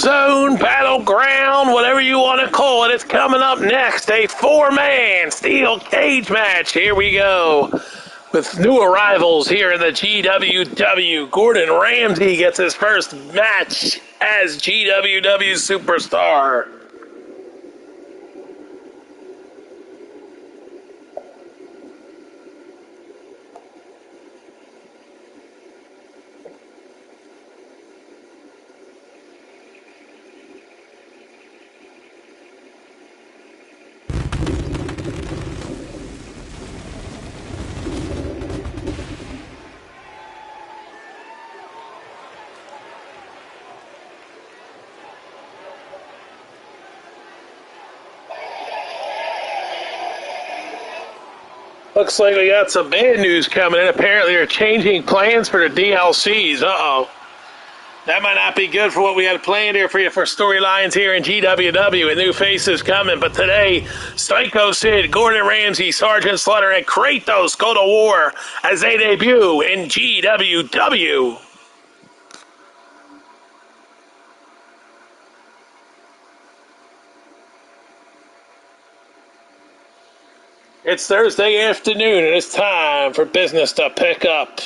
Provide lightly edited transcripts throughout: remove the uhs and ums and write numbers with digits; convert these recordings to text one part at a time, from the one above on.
Battlezone, Battleground, whatever you want to call it. It's coming up next. A four-man steel cage match. Here we go. With new arrivals here in the GWW. Gordon Ramsay gets his first match as GWW superstar. Looks like we got some bad news coming in. Apparently they're changing plans for the DLCs. Uh-oh. That might not be good for what we had planned here for you for storylines here in GWW with new faces coming. But today, Psycho Sid, Gordon Ramsay, Sergeant Slaughter, and Kratos go to war as they debut in GWW. It's Thursday afternoon, and it's time for business to pick up.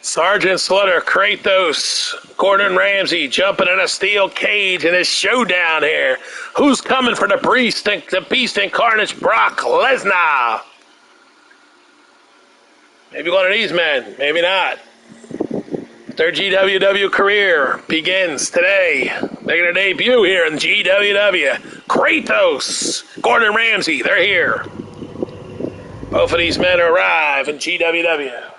Sergeant Slaughter, Kratos, Gordon Ramsay jumping in a steel cage in this showdown here. Who's coming for the Beast Incarnate, Brock Lesnar? Maybe one of these men, maybe not. Their GWW career begins today. They're going to debut here in GWW. Kratos, Gordon Ramsay, they're here. Both of these men arrive in GWW.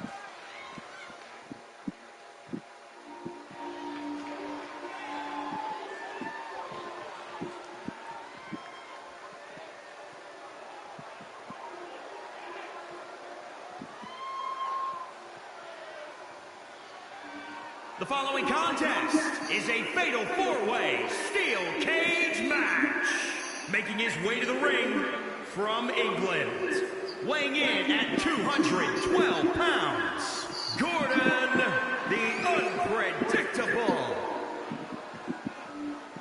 The following contest is a fatal four-way steel cage match. Making his way to the ring from England, weighing in at 212 pounds, Gordon the Unpredictable.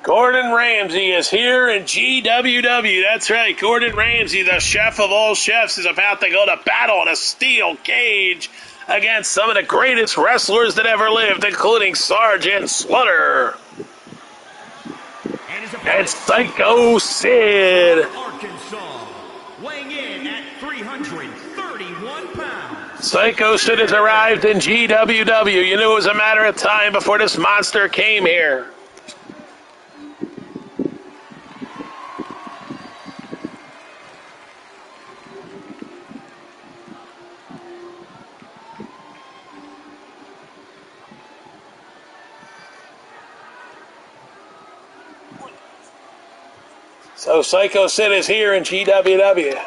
Gordon Ramsay is here in GWW. That's right, Gordon Ramsay, the chef of all chefs, is about to go to battle in a steel cage against some of the greatest wrestlers that ever lived, including Sergeant Slaughter and Psycho Sid. Arkansas, weighing in at 331 pounds. Psycho Sid has arrived in GWW. You knew it was a matter of time before this monster came here. So Psycho Sid is here in GWW.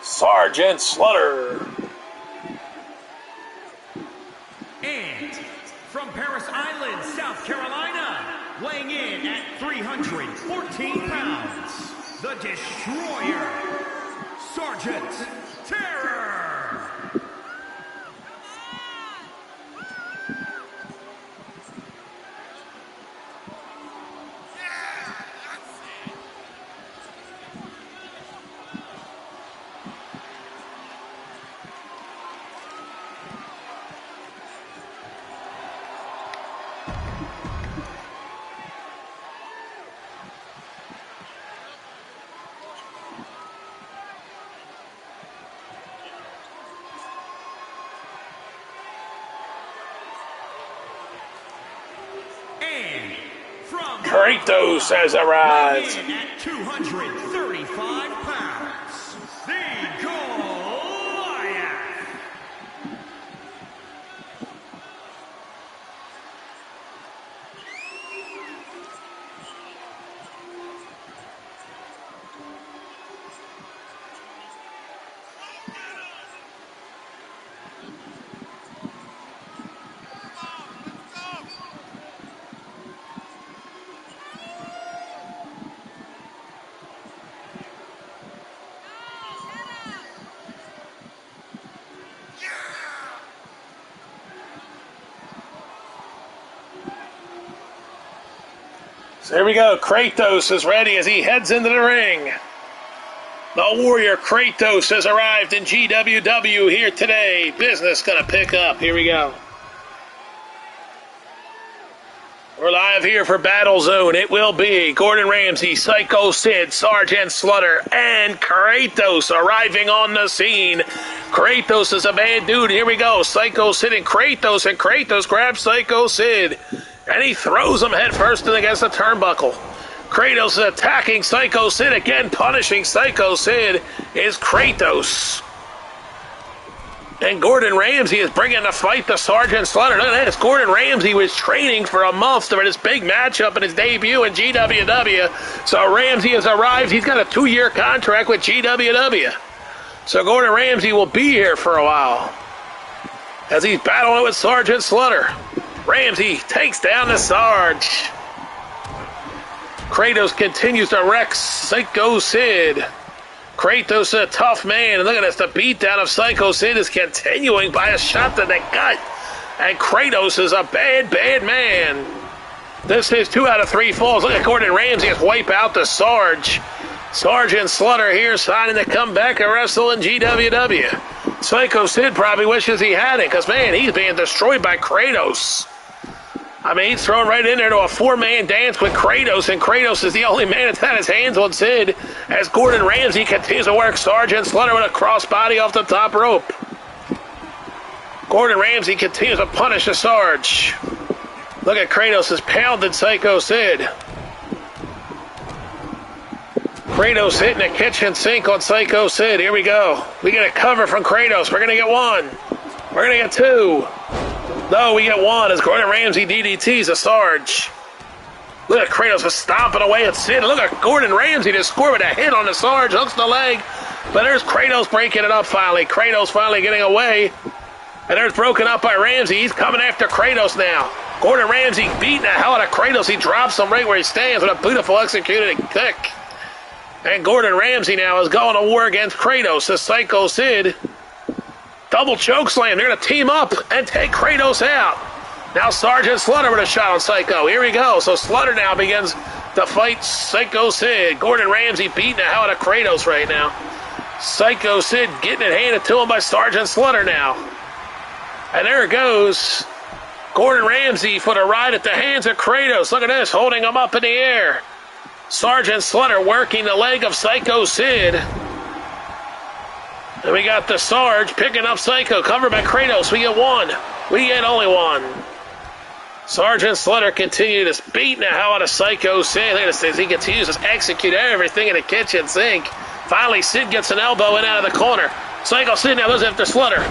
Sergeant Slaughter. And from Paris Island, South Carolina, weighing in at 314 pounds, the Destroyer, Sergeant Terror. Kratos has arrived. At 235 pounds, the Goliath. So here we go. Kratos is ready as he heads into the ring. The Warrior Kratos has arrived in GWW here today. Business gonna pick up. Here we go. We're live here for BattleZone. It will be Gordon Ramsay, Psycho Sid, Sergeant Slaughter, and Kratos arriving on the scene. Kratos is a bad dude. Here we go. Psycho Sid and Kratos grabs Psycho Sid, and he throws him head first against the turnbuckle. Kratos is attacking Psycho Sid again, punishing Psycho Sid is Kratos. And Gordon Ramsay is bringing the fight to Sergeant Slaughter. Look at this. Gordon Ramsay was training for a month for this big matchup in his debut in GWW. So Ramsay has arrived. He's got a 2-year contract with GWW. So Gordon Ramsay will be here for a while as he's battling with Sergeant Slaughter. Ramsay takes down the Sarge. Kratos continues to wreck Psycho Sid. Kratos is a tough man. And look at this. The beatdown of Psycho Sid is continuing by a shot to the gut. And Kratos is a bad, bad man. This is 2 out of 3 falls. Look at Gordon Ramsay just wipe out the Sarge. Sergeant Slaughter here signing to come back and wrestle in GWW. Psycho Sid probably wishes he had it because, man, he's being destroyed by Kratos. I mean, he's thrown right in there to a 4-man dance with Kratos, and Kratos is the only man that's had his hands on Sid as Gordon Ramsay continues to work Sergeant Slaughter with a crossbody off the top rope. Gordon Ramsay continues to punish the Sarge. Look at Kratos has pounded Psycho Sid. Kratos hitting a kitchen sink on Psycho Sid. Here we go. We get a cover from Kratos. We're going to get 1. We're going to get 2. No, we get 1 as Gordon Ramsay DDTs a Sarge. Look at Kratos just stomping away at Sid. Look at Gordon Ramsay just scored with a hit on the Sarge. Hooks the leg. But there's Kratos breaking it up finally. Kratos finally getting away. And there's broken up by Ramsay. He's coming after Kratos now. Gordon Ramsay beating the hell out of Kratos. He drops him right where he stands with a beautiful executed kick. And Gordon Ramsay now is going to war against Kratos. The Psycho Sid. Double choke slam. They're going to team up and take Kratos out. Now Sergeant Slaughter with a shot on Psycho. Here we go. So Slaughter now begins to fight Psycho Sid. Gordon Ramsay beating the hell out of Kratos right now. Psycho Sid getting it handed to him by Sergeant Slaughter now. And there it goes. Gordon Ramsay for the ride at the hands of Kratos. Look at this. Holding him up in the air. Sergeant Slaughter working the leg of Psycho Sid. And we got the Sarge picking up Psycho, covered by Kratos. We get 1. We get only 1. Sergeant Slaughter continues beating the hell out of Psycho Sid. Look at this. He continues to execute everything in the kitchen sink. Finally, Sid gets an elbow in out of the corner. Psycho Sid now goes after Slaughter.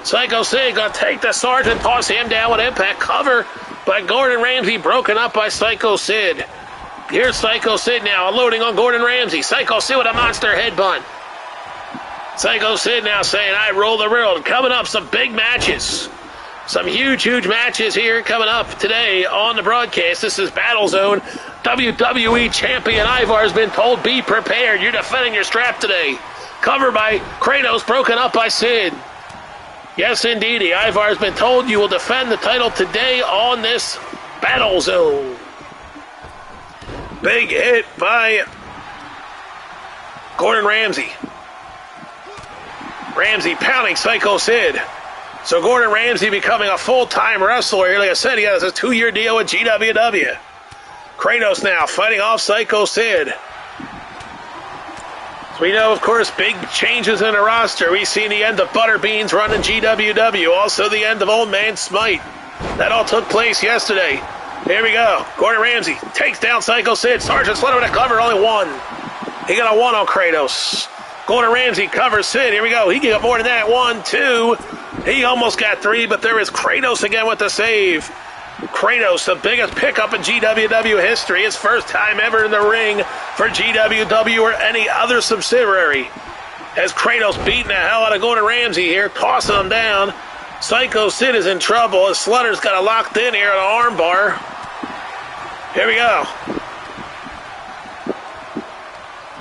Psycho Sid going to take the Sarge and toss him down with impact. Cover by Gordon Ramsay, broken up by Psycho Sid. Here's Psycho Sid now, unloading on Gordon Ramsay. Psycho Sid with a monster headbutt. Psycho Sid now saying, I rule the world. Coming up, some big matches. Some huge, huge matches here coming up today on the broadcast. This is BattleZone. WWE Champion Ivar has been told, be prepared. You're defending your strap today. Covered by Kratos, broken up by Sid. Yes, indeedy. Ivar has been told you will defend the title today on this BattleZone. Big hit by Gordon Ramsay. Ramsay pounding Psycho Sid. So Gordon Ramsay becoming a full-time wrestler here. Like I said, he has a 2-year deal with GWW. Kratos now fighting off Psycho Sid. So we know, of course, big changes in the roster. We've seen the end of Butterbeans running GWW. Also the end of Old Man Smite. That all took place yesterday. Here we go. Gordon Ramsay takes down Psycho Sid. Sergeant Slaughter with a cover, only 1. He got a 1 on Kratos. Gordon Ramsay covers Sid. Here we go. He got more than that. 1, 2. He almost got 3, but there is Kratos again with the save. Kratos, the biggest pickup in GWW history. His first time ever in the ring for GWW or any other subsidiary. As Kratos beating the hell out of Gordon Ramsay here, tossing him down. Psycho Sid is in trouble as Slaughter's got it locked in here on an arm bar. Here we go.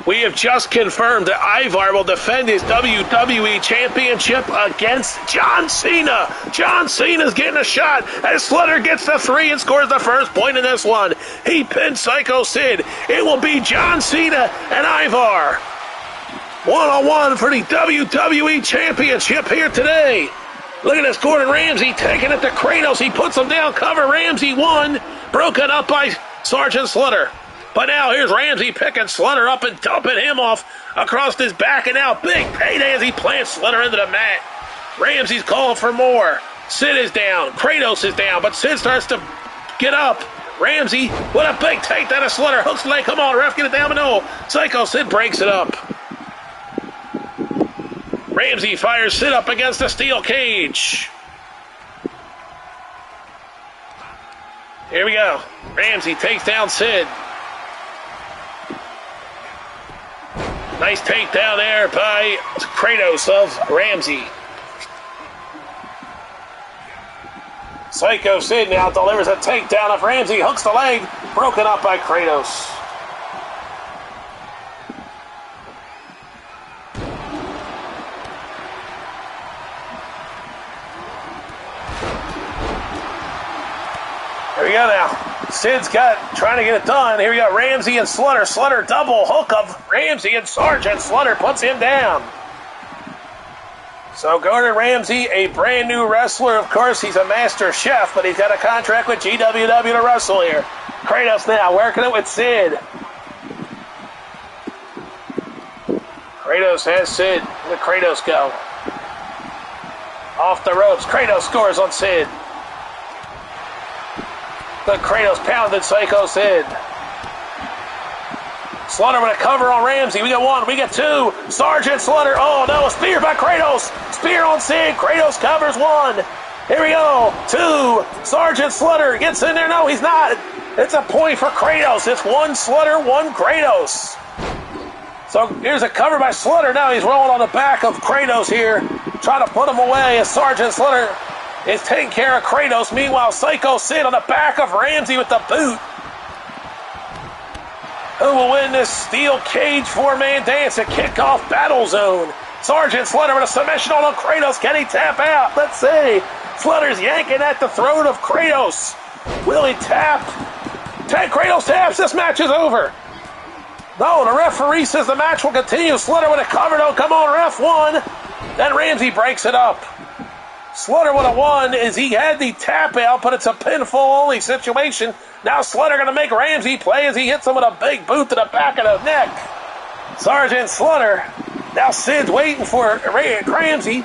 We have just confirmed that Ivar will defend his WWE Championship against John Cena. John Cena's getting a shot as Slaughter gets the 3 and scores the first point in this one. He pinned Psycho Sid. It will be John Cena and Ivar. One-on-one for the WWE Championship here today. Look at this, Gordon Ramsay taking it to Kratos. He puts him down, cover Ramsay 1, broken up by Sergeant Slaughter. But now here's Ramsay picking Slaughter up and dumping him off across his back. And now big payday as he plants Slaughter into the mat. Ramsay's calling for more. Sid is down. Kratos is down. But Sid starts to get up. Ramsay, what a big takedown of Slaughter. Hooks the leg. Come on, ref, get it down. But no. Psycho Sid breaks it up. Ramsay fires Sid up against the steel cage. Here we go. Ramsay takes down Sid. Nice takedown there by Kratos of Ramsay. Psycho Sid now delivers a takedown of Ramsay. Hooks the leg. Broken up by Kratos. Here we go now. Sid's trying to get it done. Here we got Ramsay and Slaughter. Slaughter double hook of Ramsay and Sergeant Slaughter puts him down. So Gordon Ramsay, a brand new wrestler. Of course, he's a master chef, but he's got a contract with GWW to wrestle here. Kratos now working it with Sid. Kratos has Sid. Where did Kratos go? Off the ropes. Kratos scores on Sid. The Kratos pounded Psycho Sid. Slaughter with a cover on Ramsay. We got 1, we got 2. Sergeant Slaughter. Oh no, a spear by Kratos. Spear on Sid. Kratos covers 1. Here we go. 2. Sergeant Slaughter gets in there. No, he's not. It's a point for Kratos. It's 1 Slaughter, 1 Kratos. So here's a cover by Slaughter. Now he's rolling on the back of Kratos here, trying to put him away as Sergeant Slaughter is taking care of Kratos. Meanwhile, Psycho Sid on the back of Ramsay with the boot. Who will win this steel cage 4-man dance at kickoff Battlezone? Sergeant Slaughter with a submission on Kratos. Can he tap out? Let's see. Slaughter's yanking at the throat of Kratos. Will he tap? Kratos taps. This match is over. No, the referee says the match will continue. Slaughter with a cover. No, come on, ref. 1. Then Ramsay breaks it up. Slaughter would have won as he had the tap out, but it's a pinfall only situation. Now Slaughter going to make Ramsay play as he hits him with a big boot to the back of the neck. Sergeant Slaughter. Now Sid's waiting for Ramsay.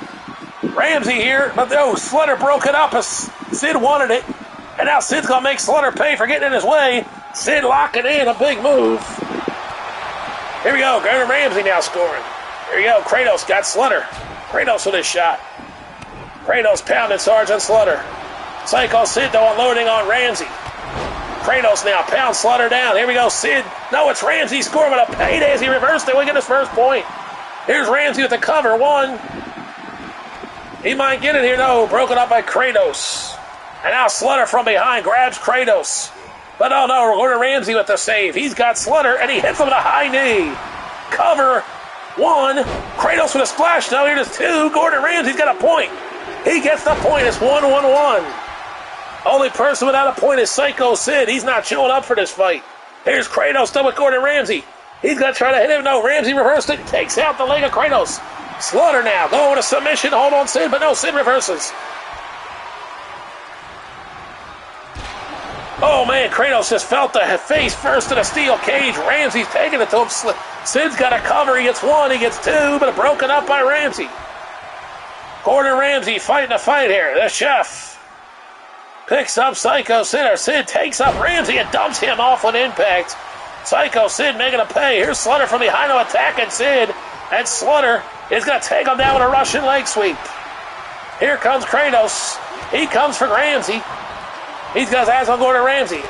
Ramsay here, but no, Slaughter broke it up as Sid wanted it. And now Sid's going to make Slaughter pay for getting in his way. Sid locking in, a big move. Here we go, Gordon Ramsay now scoring. Here we go, Kratos got Slaughter. Kratos with his shot. Kratos pounded Sergeant Slaughter. Psycho Sid, though, unloading on Ramsay. Kratos now pounds Slaughter down. Here we go, Sid. No, it's Ramsay scoring with a payday as he reversed it. We get his first point. Here's Ramsay with the cover. 1. He might get it here. No, broken up by Kratos. And now Slaughter from behind grabs Kratos. But oh no, Gordon Ramsay with the save. He's got Slaughter, and he hits him with a high knee. Cover. 1. Kratos with a splash. No, here's 2. Gordon Ramsay's got a point. He gets the point. It's 1-1-1. Only person without a point is Psycho Sid. He's not showing up for this fight. Here's Kratos still with Gordon Ramsay. He's going to try to hit him. No, Ramsay reversed it. Takes out the leg of Kratos. Slaughter now going with a submission. Hold on, Sid. But no, Sid reverses. Oh, man. Kratos just felt the face first in a steel cage. Ramsay's taking it to him. Sid's got a cover. He gets 1. He gets 2. But broken up by Ramsay. Gordon Ramsay fighting a fight here. The chef picks up Psycho Sid. Sid takes up Ramsay and dumps him off with impact. Psycho Sid making a pay. Here's Slaughter from behind him attacking Sid. And Slaughter is going to take him down with a Russian leg sweep. Here comes Kratos. He comes for Ramsay. He's got his eyes on Gordon Ramsay.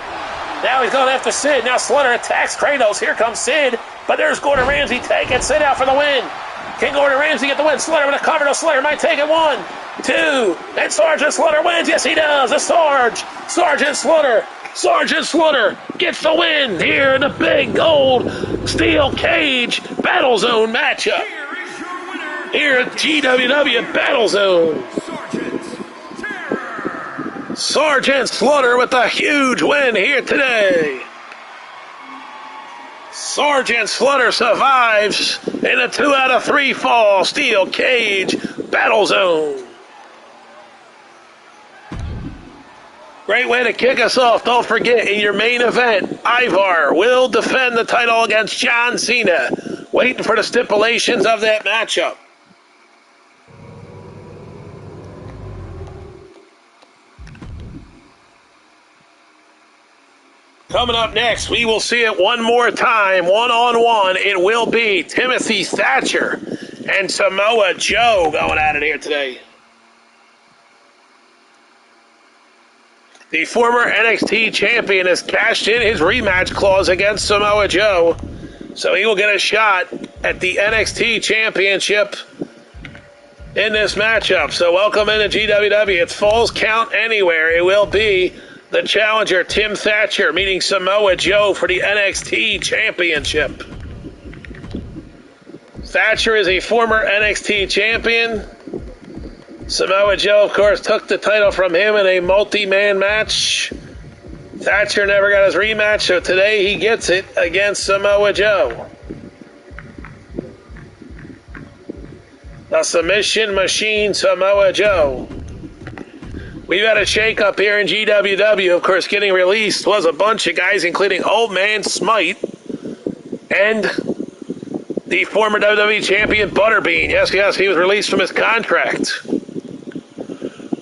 Now he's going after Sid. Now Slaughter attacks Kratos. Here comes Sid. But there's Gordon Ramsay taking Sid out for the win. Can Gordon Ramsay get the win? Slaughter with a cover. No, Slaughter might take it. 1, 2. And Sergeant Slaughter wins. Yes, he does. The Sergeant Slaughter Sergeant Slaughter gets the win here in the big gold steel cage battle zone matchup. Here is your winner. Here at GWW Battle Zone. Sergeant Terror. Sergeant Slaughter with a huge win here today. Sergeant Slaughter survives in a 2 out of 3 fall steel cage battle zone. Great way to kick us off. Don't forget, in your main event, Ivar will defend the title against John Cena. Waiting for the stipulations of that matchup. Coming up next, we will see it one more time, one-on-one. It will be Timothy Thatcher and Samoa Joe going at it here today. The former NXT champion has cashed in his rematch clause against Samoa Joe, so he will get a shot at the NXT championship in this matchup. So welcome into GWW. It's Falls Count Anywhere. It will be the challenger, Tim Thatcher, meeting Samoa Joe for the NXT championship. Thatcher is a former NXT champion. Samoa Joe, of course, took the title from him in a multi-man match. Thatcher never got his rematch, so today he gets it against Samoa Joe. The submission machine, Samoa Joe. We've had a shake-up here in GWW. Of course, getting released was a bunch of guys, including Old Man Smite and the former WWE champion Butterbean. Yes, he was released from his contract.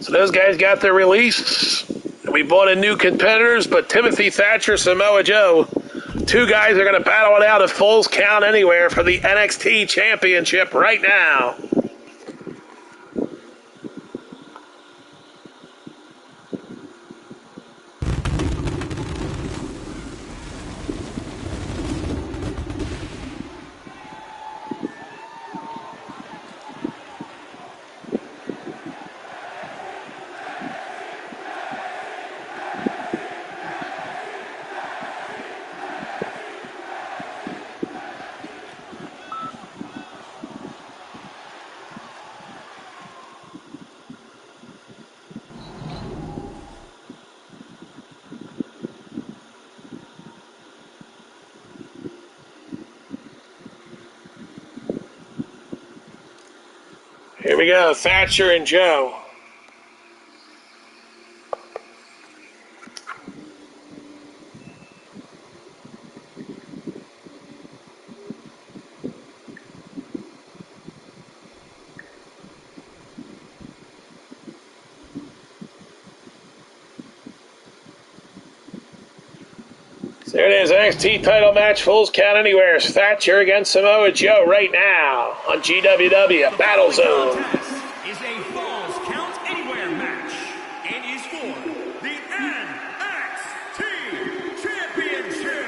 So those guys got their release. We brought in new competitors, but Timothy Thatcher, Samoa Joe, two guys are going to battle it out at Falls Count Anywhere for the NXT championship right now. Here we go, Thatcher and Joe. So there it is, NXT title match, Falls Count Anywhere. Thatcher against Samoa Joe right now on GWW Battle Zone. Is a Falls Count Anywhere match and is for the NXT Championship.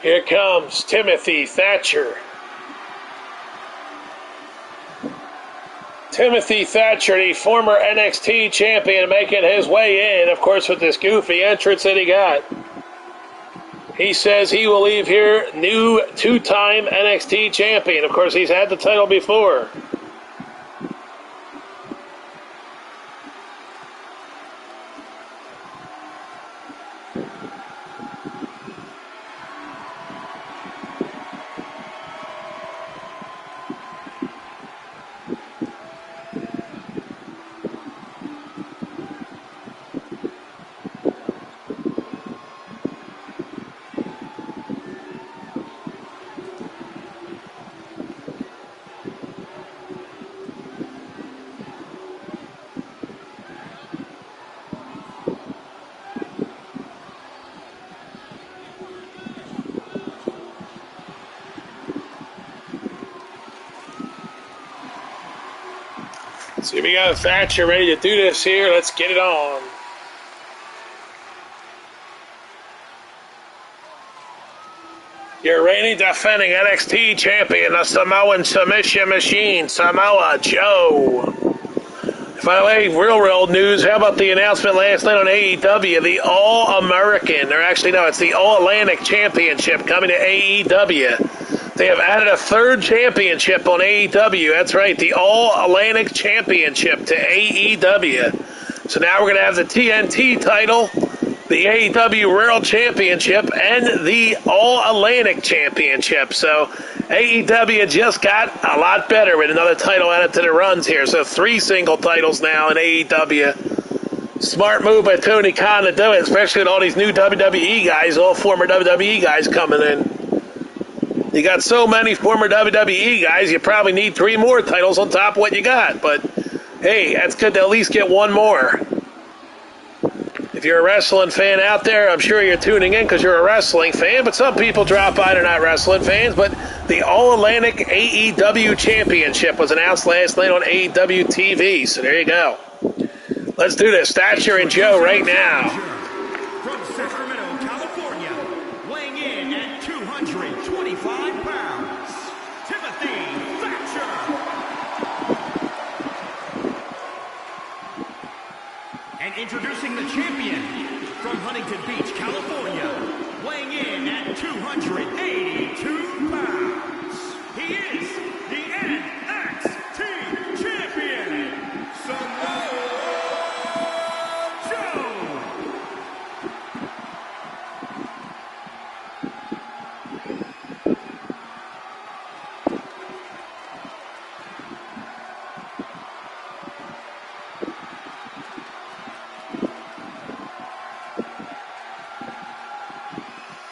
Here comes Timothy Thatcher. Timothy Thatcher, the former NXT champion, making his way in, of course, with this goofy entrance that he got. He says he will leave here new two-time NXT champion. Of course, he's had the title before. So here we go, Thatcher ready to do this here. Let's get it on. Your reigning defending NXT champion, the Samoan submission machine, Samoa Joe. By the way, real news, how about the announcement last night on AEW, the All-American, or actually no, it's the All-Atlantic Championship coming to AEW. They have added a third championship on AEW. That's right, the All-Atlantic Championship to AEW. So now we're going to have the TNT title, the AEW World Championship, and the All-Atlantic Championship. So AEW just got a lot better with another title added to the runs here. So 3 single titles now in AEW. Smart move by Tony Khan to do it, especially with all these new WWE guys, all former WWE guys coming in. You got so many former WWE guys, you probably need 3 more titles on top of what you got. But hey, that's good to at least get 1 more. If you're a wrestling fan out there, I'm sure you're tuning in because you're a wrestling fan, but some people drop by, they're not wrestling fans. But the All-Atlantic AEW Championship was announced last night on AEW TV, so there you go. Let's do this. Thatcher and Joe right now. From Sacramento, California, weighing in at 225 pounds, Timothy Thatcher. And introducing the champion from Huntington Beach, California, weighing in at 282 pounds. He is the NXT champion, Samoa Joe.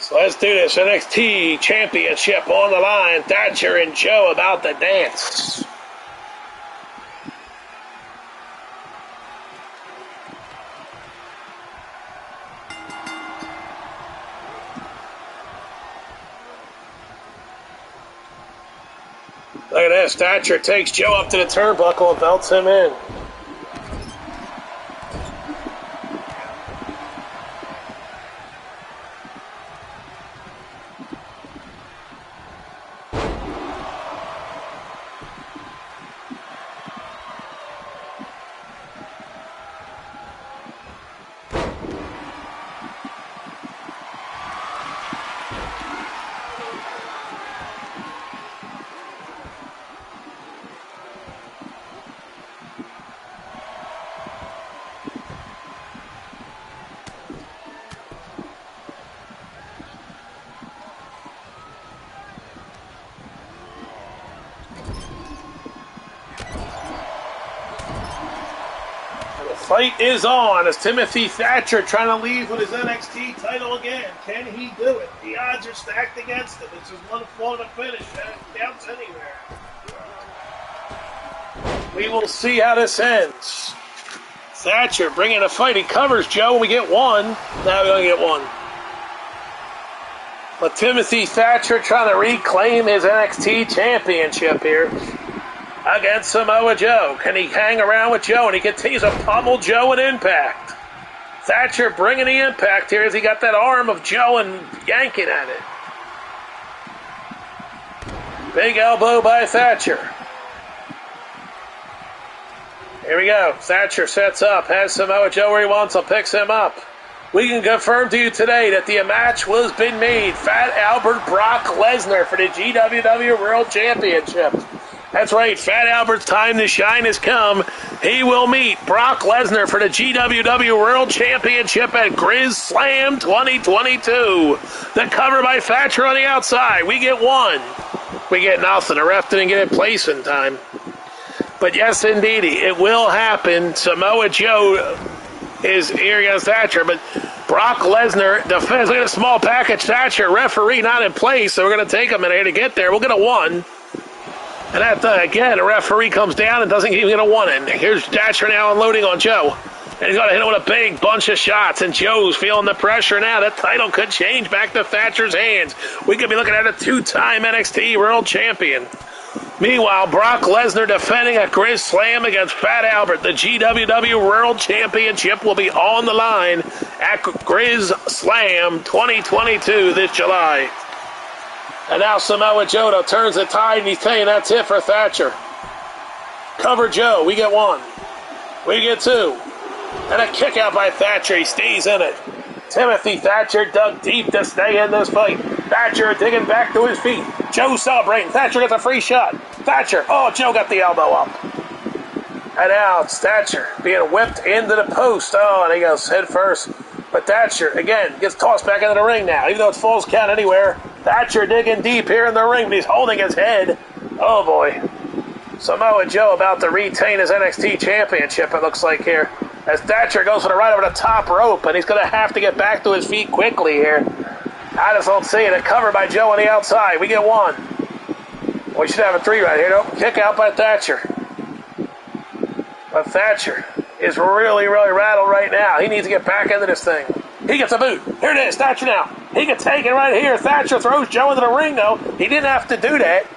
So let's do this. NXT Championship on the line. Thatcher and Joe about to dance. Look at this. Thatcher takes Joe up to the turnbuckle and belts him in. Fight is on as Timothy Thatcher trying to leave with his NXT title again. Can he do it? The odds are stacked against him. It's just 1 fall to finish. That counts anywhere. We will see how this ends. Thatcher bringing a fight. He covers Joe and we get 1. Now we only get 1. But Timothy Thatcher trying to reclaim his NXT championship here against Samoa Joe. Can he hang around with Joe? And he continues to pummel Joe in Impact. Thatcher bringing the impact here as he got that arm of Joe and yanking at it. Big elbow by Thatcher. Here we go. Thatcher sets up, has Samoa Joe where he wants him, picks him up. We can confirm to you today that the match was been made. Fat Albert Brock Lesnar for the GWW World Championship. That's right, Fat Albert's time to shine has come. He will meet Brock Lesnar for the GWW World Championship at Grizz Slam 2022. The cover by Thatcher on the outside. We get 1. We get nothing. The ref didn't get it placed in time. But yes, indeed, it will happen. Samoa Joe is here against Thatcher, but Brock Lesnar defends. Look at a small package. Thatcher, referee not in place, so we're going to take a minute to get there. We'll get a 1. And again, the referee comes down and doesn't even get a 1 in. Here's Thatcher now unloading on Joe. And he's going to hit him with a big bunch of shots. And Joe's feeling the pressure now. That title could change back to Thatcher's hands. We could be looking at a 2-time NXT World Champion. Meanwhile, Brock Lesnar defending a Grizz Slam against Fat Albert. The GWW World Championship will be on the line at Grizz Slam 2022 this July. And now Samoa Joe turns the tide, and he's saying that's it for Thatcher. Cover Joe. We get one. We get two. And a kick out by Thatcher. He stays in it. Timothy Thatcher dug deep to stay in this fight. Thatcher digging back to his feet. Joe celebrating. Thatcher gets a free shot. Thatcher. Oh, Joe got the elbow up. And now it's Thatcher being whipped into the post. Oh, and he goes head first. But Thatcher, again, gets tossed back into the ring now. Even though it's falls count anywhere. Thatcher digging deep here in the ring, but he's holding his head. Oh, boy. Samoa Joe about to retain his NXT championship, it looks like here. As Thatcher goes for the right over the top rope, and he's going to have to get back to his feet quickly here. I just don't see it. A cover by Joe on the outside. We get one. We should have a three right here. Nope. Kick out by Thatcher. But Thatcher is really, really rattled right now. He needs to get back into this thing. He gets a boot. Here it is. Thatcher now. He can take it right here. Thatcher throws Joe into the ring, though. He didn't have to do that,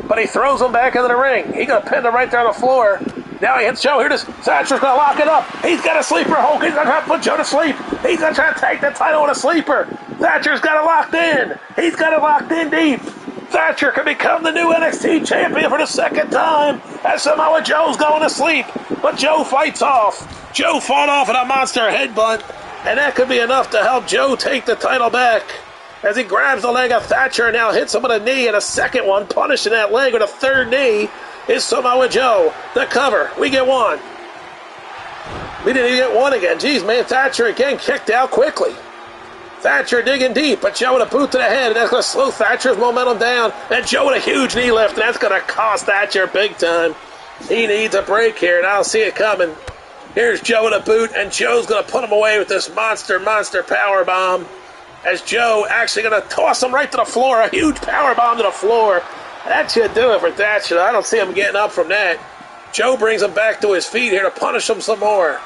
but he throws him back into the ring. He's going to pin him right there on the floor. Now he hits Joe. Here it is. Thatcher's going to lock it up. He's got a sleeper hold. He's going to try to put Joe to sleep. He's going to try to take the title with a sleeper. Thatcher's got it locked in. He's got it locked in deep. Thatcher can become the new NXT champion for the second time as Samoa Joe's going to sleep. But Joe fights off. Joe fought off in a monster headbutt, and that could be enough to help Joe take the title back. As he grabs the leg of Thatcher and now hits him with a knee and a second one, punishing that leg with a third knee, is Samoa Joe. The cover. We get one. We didn't even get one again. Jeez, man, Thatcher again kicked out quickly. Thatcher digging deep, but Joe with a boot to the head, and that's going to slow Thatcher's momentum down. And Joe with a huge knee lift, and that's going to cost Thatcher big time. He needs a break here, and I don't see it coming. Here's Joe with a boot, and Joe's going to put him away with this monster power bomb. As Joe actually going to toss him right to the floor, a huge power bomb to the floor. That should do it for Thatcher. I don't see him getting up from that. Joe brings him back to his feet here to punish him some more.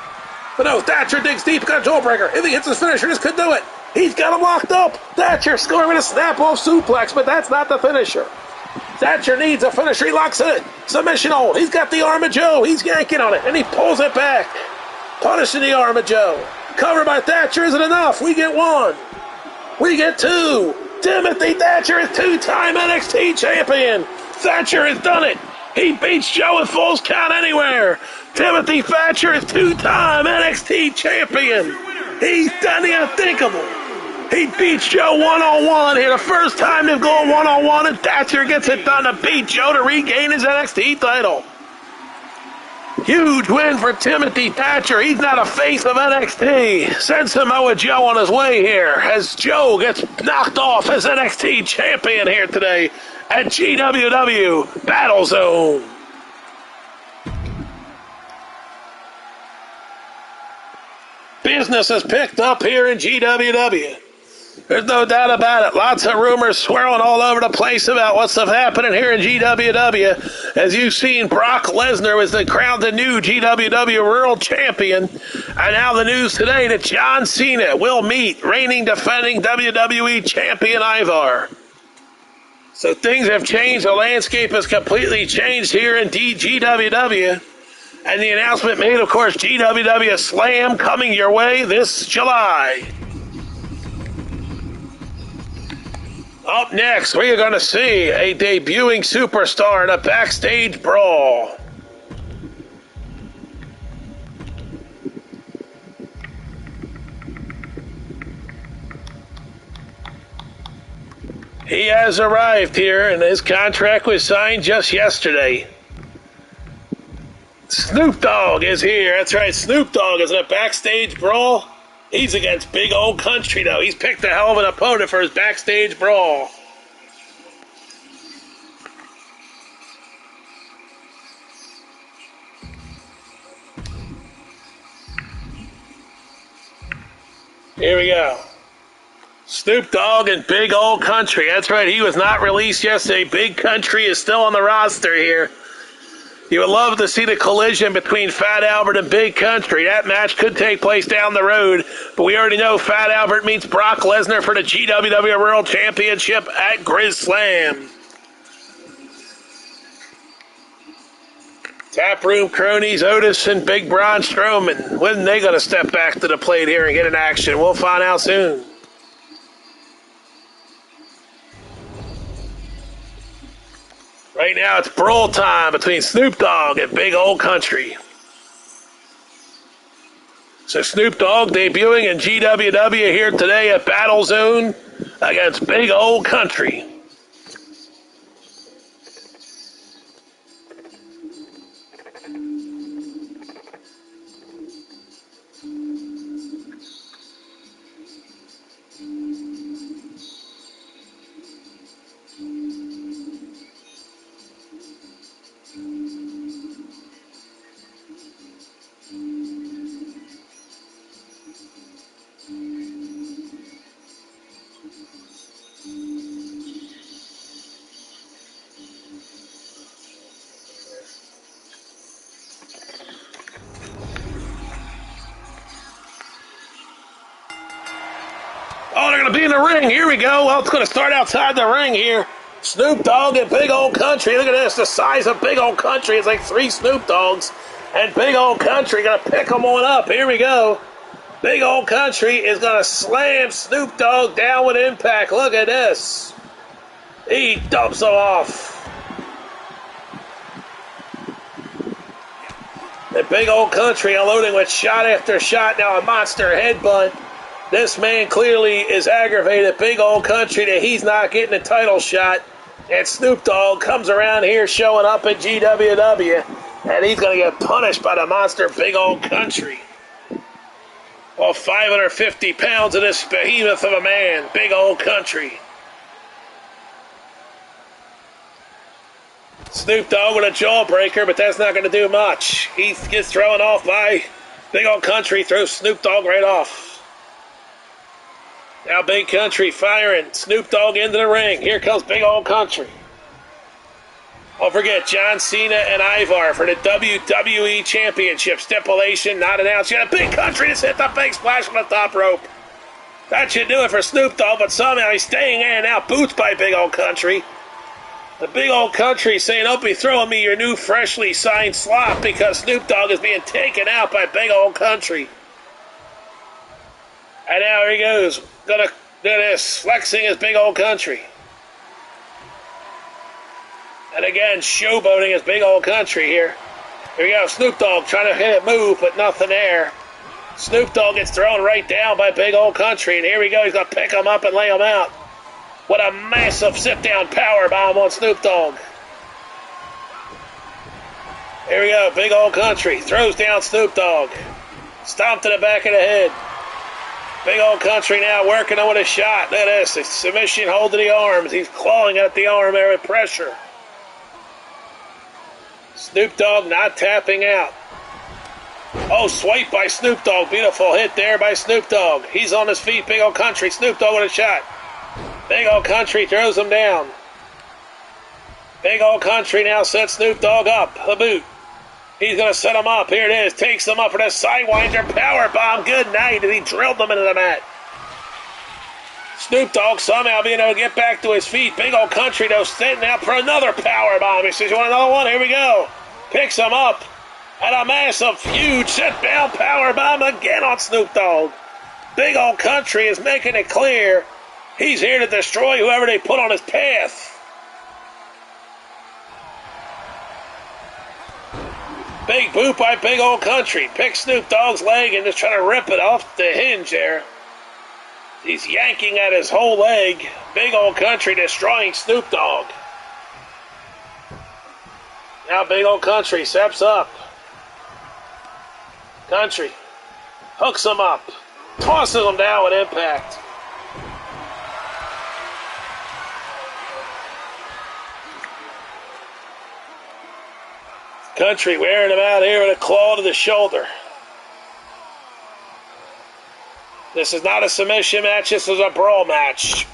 But no, Thatcher digs deep, got a jawbreaker. If he hits his finisher, this could do it. He's got him locked up. Thatcher scoring with a snap-off suplex, but that's not the finisher. Thatcher needs a finisher. He locks it. Submission hold. He's got the arm of Joe. He's yanking on it, and he pulls it back. Punishing the arm of Joe. Covered by Thatcher isn't enough. We get one. We get two. Timothy Thatcher is two-time NXT champion. Thatcher has done it. He beats Joe in Falls Count Anywhere. Timothy Thatcher is two-time NXT champion. He's done the unthinkable. He beats Joe one-on-one here. The first time they've gone one-on-one, and Thatcher gets it done to beat Joe to regain his NXT title. Huge win for Timothy Thatcher. He's not a face of NXT. Send Samoa Joe on his way here as Joe gets knocked off as NXT champion here today at GWW BattleZone. Business is picked up here in GWW. There's no doubt about it. Lots of rumors swirling all over the place about what's happening here in GWW. As you've seen, Brock Lesnar was crowned the new GWW World Champion. And now the news today that John Cena will meet reigning defending WWE Champion Ivar. So things have changed. The landscape has completely changed here in GWW. And the announcement made, of course, GWW Slam coming your way this July. Up next, we are going to see a debuting superstar in a backstage brawl. He has arrived here, and his contract was signed just yesterday. Snoop Dogg is here. That's right, Snoop Dogg is in a backstage brawl. He's against Big Old Country, though. He's picked a hell of an opponent for his backstage brawl. Here we go. Snoop Dogg and Big Old Country. That's right, he was not released yesterday. Big Country is still on the roster here. You would love to see the collision between Fat Albert and Big Country. That match could take place down the road, but we already know Fat Albert meets Brock Lesnar for the GWW World Championship at Grizz Slam. Taproom cronies Otis and Big Braun Strowman. When are they going to step back to the plate here and get in action? We'll find out soon. Right now it's brawl time between Snoop Dogg and Big Old Country. So Snoop Dogg debuting in GWW here today at BattleZone against Big Old Country. Oh, they're going to be in the ring. Here we go. Well, it's going to start outside the ring here. Snoop Dogg and Big Old Country. Look at this. The size of Big Old Country is like 3 Snoop Dogs. And Big Old Country going to pick them on up. Here we go. Big Old Country is going to slam Snoop Dogg down with impact. Look at this. He dumps him off. And Big Old Country unloading with shot after shot. Now a monster headbutt. This man clearly is aggravated. Big Old Country that he's not getting a title shot. And Snoop Dogg comes around here showing up at GWW. And he's going to get punished by the monster Big Old Country. Well, 550 pounds of this behemoth of a man, Big Old Country. Snoop Dogg with a jawbreaker, but that's not going to do much. He gets thrown off by Big Old Country, throws Snoop Dogg right off. Now Big Country firing Snoop Dogg into the ring. Here comes Big Old Country. Don't forget, John Cena and Ivar for the WWE Championship. Stipulation not announced yet. A Big Country just hit the big splash on the top rope. That should do it for Snoop Dogg, but somehow he's staying in. Now boots by Big Old Country. The Big Old Country saying, don't be throwing me your new freshly signed slop, because Snoop Dogg is being taken out by Big Old Country. And now here he goes. Gonna do this, flexing his Big Old Country. And again, showboating his Big Old Country here. Here we go, Snoop Dogg trying to hit it move, but nothing there. Snoop Dogg gets thrown right down by Big Old Country, and here we go, he's gonna pick him up and lay him out. What a massive sit-down power bomb on Snoop Dogg. Here we go, Big Old Country throws down Snoop Dogg. Stomp to the back of the head. Big Old Country now working on with a shot. Look at this. A submission hold to the arms. He's clawing at the arm there with pressure. Snoop Dogg not tapping out. Oh, swipe by Snoop Dogg. Beautiful hit there by Snoop Dogg. He's on his feet. Big Old Country. Snoop Dogg with a shot. Big Old Country throws him down. Big Old Country now sets Snoop Dogg up. A boot. He's going to set him up. Here it is. Takes him up for the Sidewinder power bomb. Good night. And he drilled him into the mat. Snoop Dogg somehow being able to get back to his feet. Big Old Country, though, sitting out for another power bomb. He says, you want another one? Here we go. Picks him up. And a massive, huge sit-down power bomb again on Snoop Dogg. Big Old Country is making it clear he's here to destroy whoever they put on his path. Big boot by Big Old Country. Picks Snoop Dogg's leg and just trying to rip it off the hinge there. He's yanking at his whole leg. Big Old Country destroying Snoop Dogg. Now Big Old Country steps up. Country hooks him up. Tosses him down with impact. Country wearing him out here with a claw to the shoulder. This is not a submission match. This is a brawl match.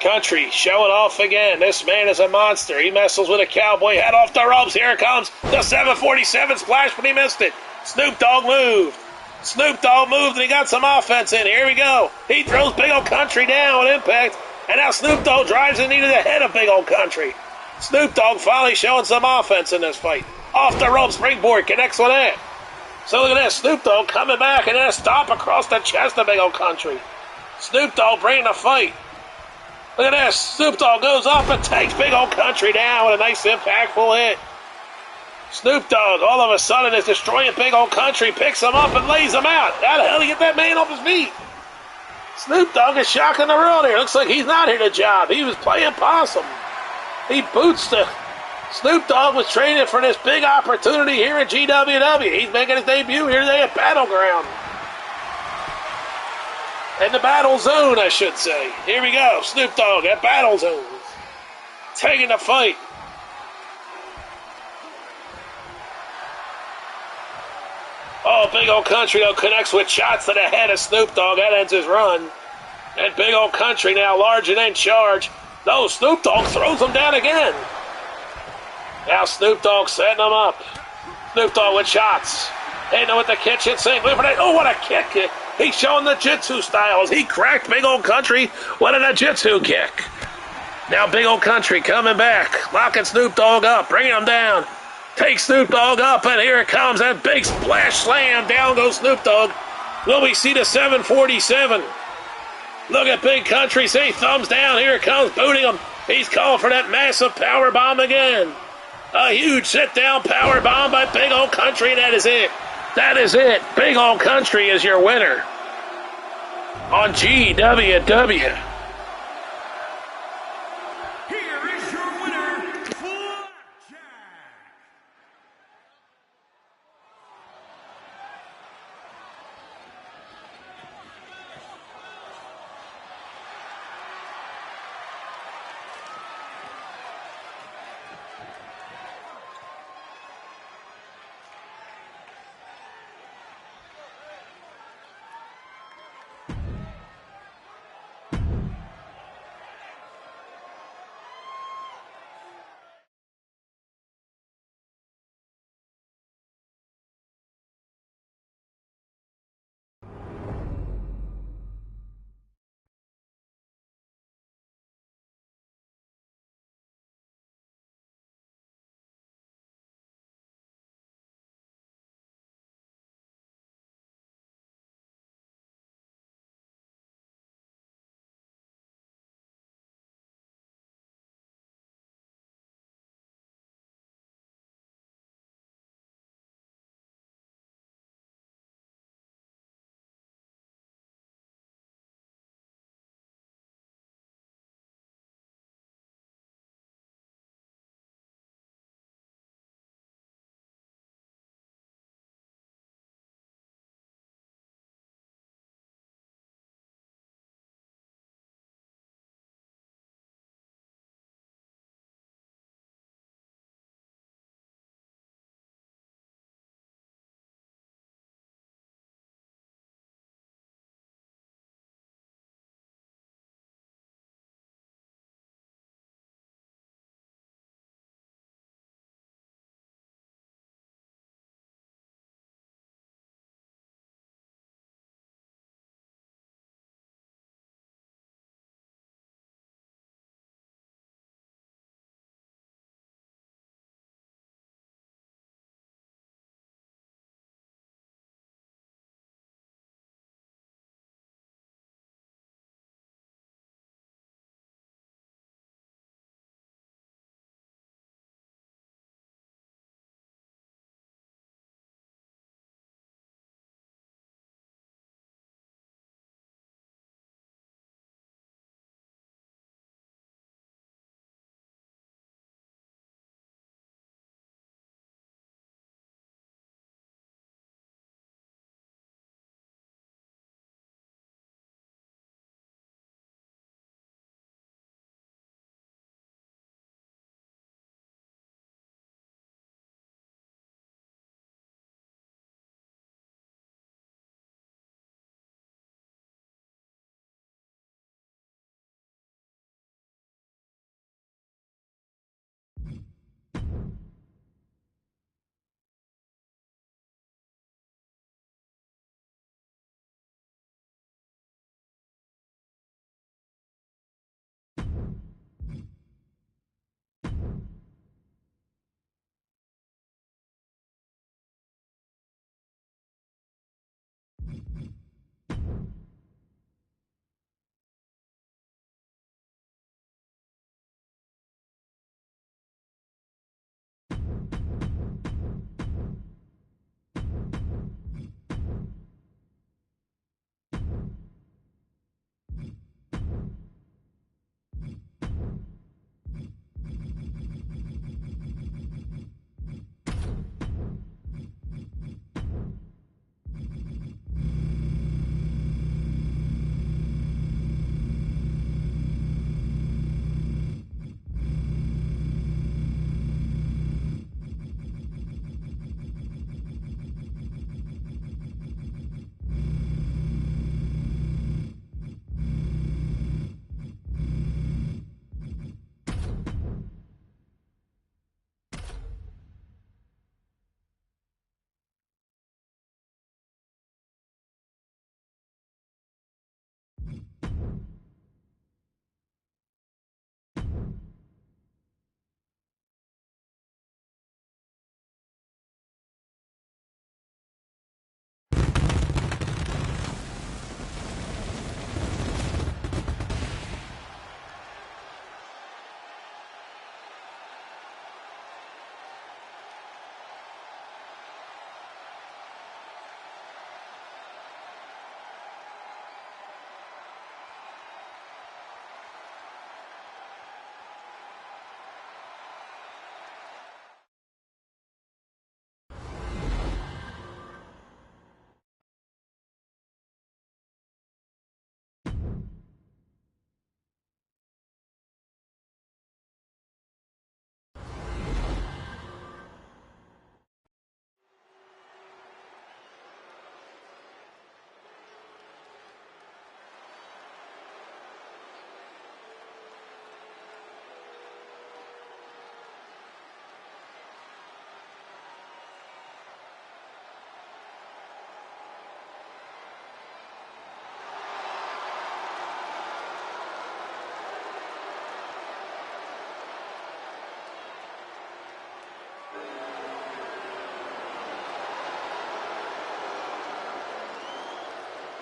Country showing off again. This man is a monster. He messes with a cowboy hat off the ropes. Here it comes. The 747 splash, but he missed it. Snoop Dogg moved. Snoop Dogg moved, and he got some offense in. Here we go. He throws Big Old Country down with impact. And now Snoop Dogg drives the knee to the head of Big Old Country. Snoop Dogg finally showing some offense in this fight. Off the rope, springboard, connects with that. So look at this, Snoop Dogg coming back and then a stomp across the chest of Big Old Country. Snoop Dogg bringing the fight. Look at this, Snoop Dogg goes up and takes Big Old Country down with a nice impactful hit. Snoop Dogg all of a sudden is destroying Big Old Country, picks him up and lays him out. How the hell did he get that man off his feet? Snoop Dogg is shocking the world here. Looks like he's not here to job. He was playing possum. He boots the... Snoop Dogg was training for this big opportunity here at GWW. He's making his debut here today at Battleground. In the Battle Zone, I should say. Here we go. Snoop Dogg at Battle Zone. Taking the fight. Oh, Big Old Country, though, connects with shots to the head of Snoop Dogg. That ends his run. And Big Old Country now large and in charge. No, Snoop Dogg throws him down again. Now Snoop Dogg setting him up. Snoop Dogg with shots. Hitting him with the kitchen sink. Oh, what a kick. He's showing the jitsu styles. He cracked Big Old Country with a jitsu kick. Now Big Old Country coming back. Locking Snoop Dogg up. Bringing him down. Takes Snoop Dogg up, and here it comes. That big splash slam. Down goes Snoop Dogg. Will we see the 747? Look at Big Country. See, thumbs down. Here it comes. Booting him. He's calling for that massive power bomb again. A huge sit-down power bomb by Big Old Country. That is it. That is it. Big Old Country is your winner on GWW. Here is your winner, Blackjack.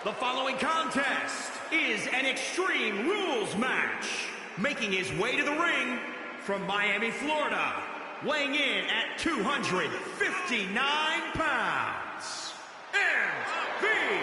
The following contest is an Extreme Rules match. Making his way to the ring from Miami, Florida, weighing in at 259 pounds, MVP.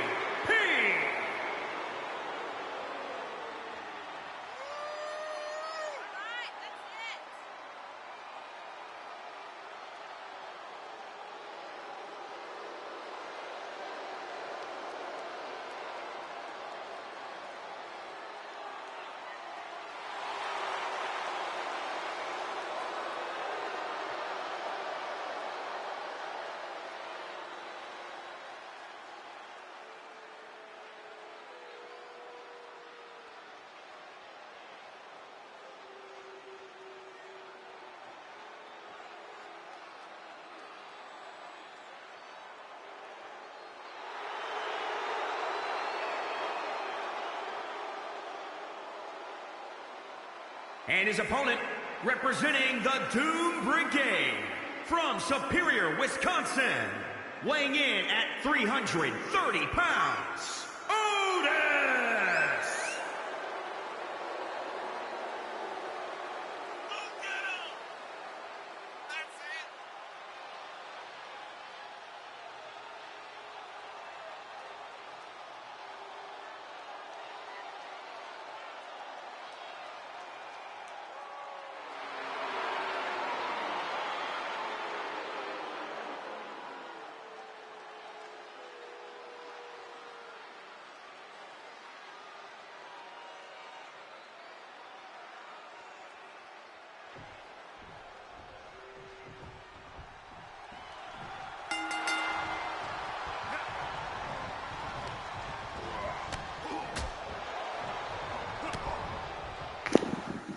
And his opponent, representing the Doom Brigade, from Superior, Wisconsin, weighing in at 330 pounds, Otis!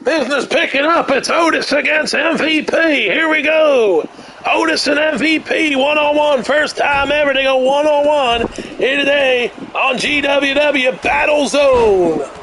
Business picking up. It's Otis against MVP. Here we go. Otis and MVP one-on-one. First time ever to go one-on-one here today on GWW BATTLEZONE.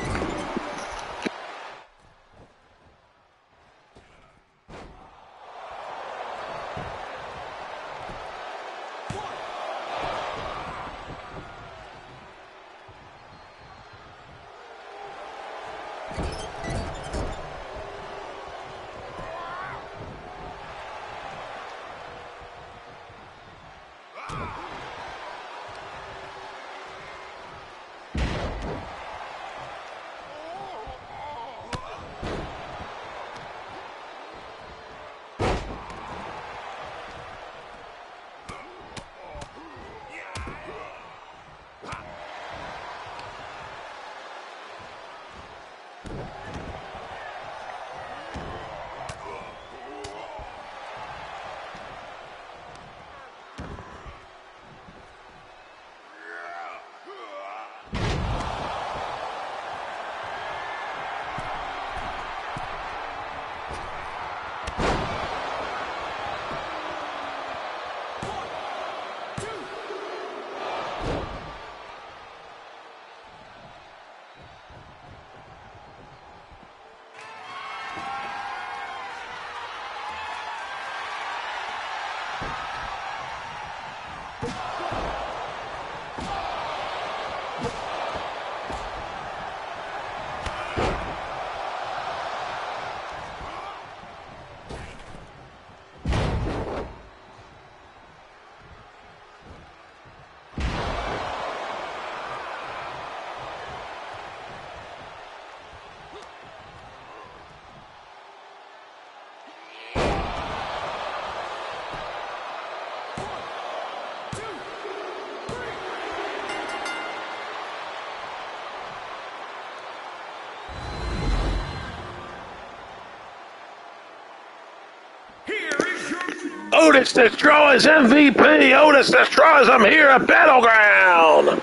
Otis destroys MVP. Otis destroys him here at Battleground.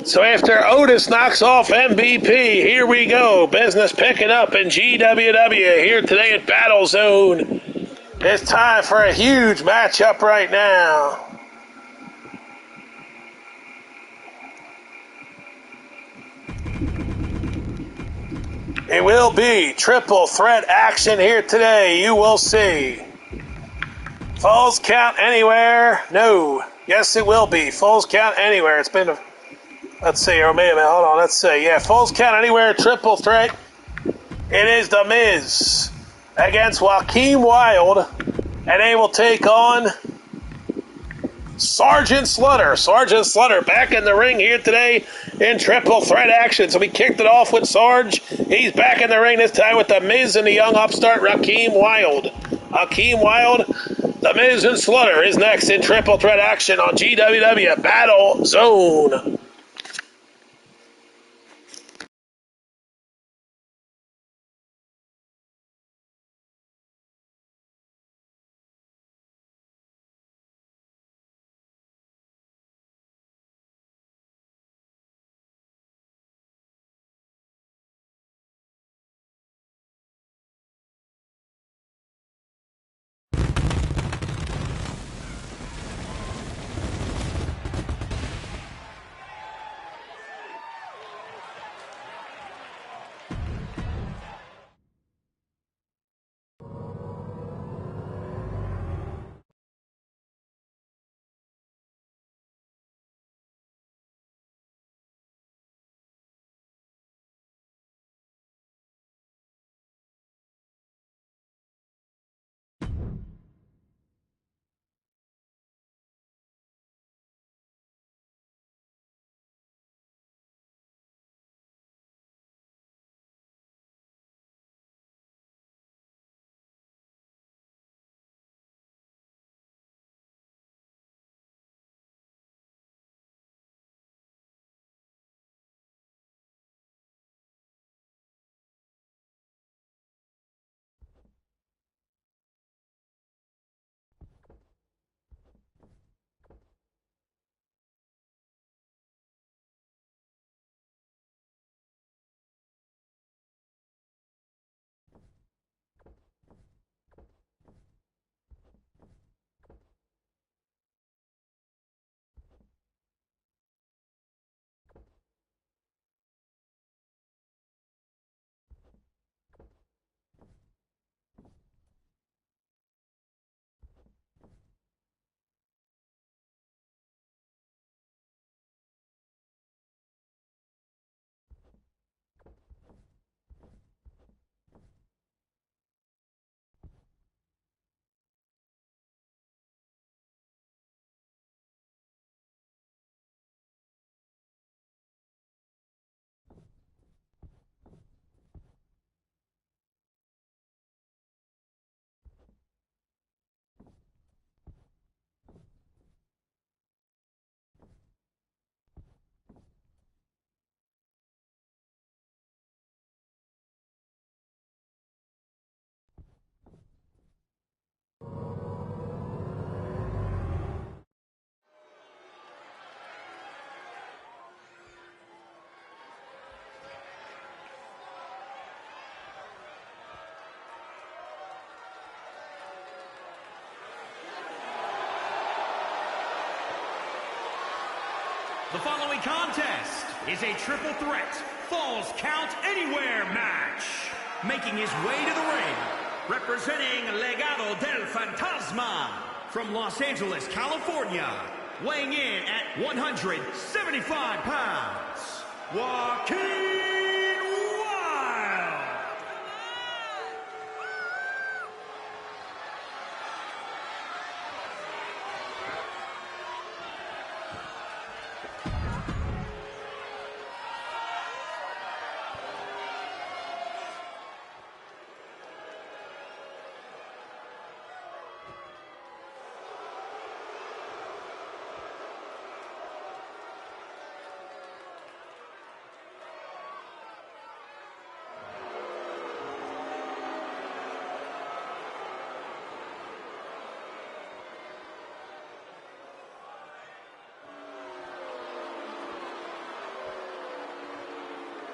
So after Otis knocks off MVP, here we go. Business picking up in GWW here today at BattleZone. It's time for a huge matchup right now. It will be triple threat action here today. You will see. Falls count anywhere? No. Yes, it will be. Falls count anywhere. It's been a... Let's see. Or maybe, hold on. Let's see. Yeah, falls count anywhere. Triple threat. It is The Miz against Joaquin Wilde. And they will take on Sergeant Slaughter. Sergeant Slaughter back in the ring here today in triple threat action. So we kicked it off with Sarge. He's back in the ring this time with The Miz and the young upstart Joaquin Wilde. Joaquin Wilde, The Miz, and Slaughter is next in triple threat action on GWW Battle Zone. The following contest is a triple threat Falls Count Anywhere match. Making his way to the ring, representing Legado del Fantasma from Los Angeles, California, weighing in at 175 pounds, Joaquin Wilde.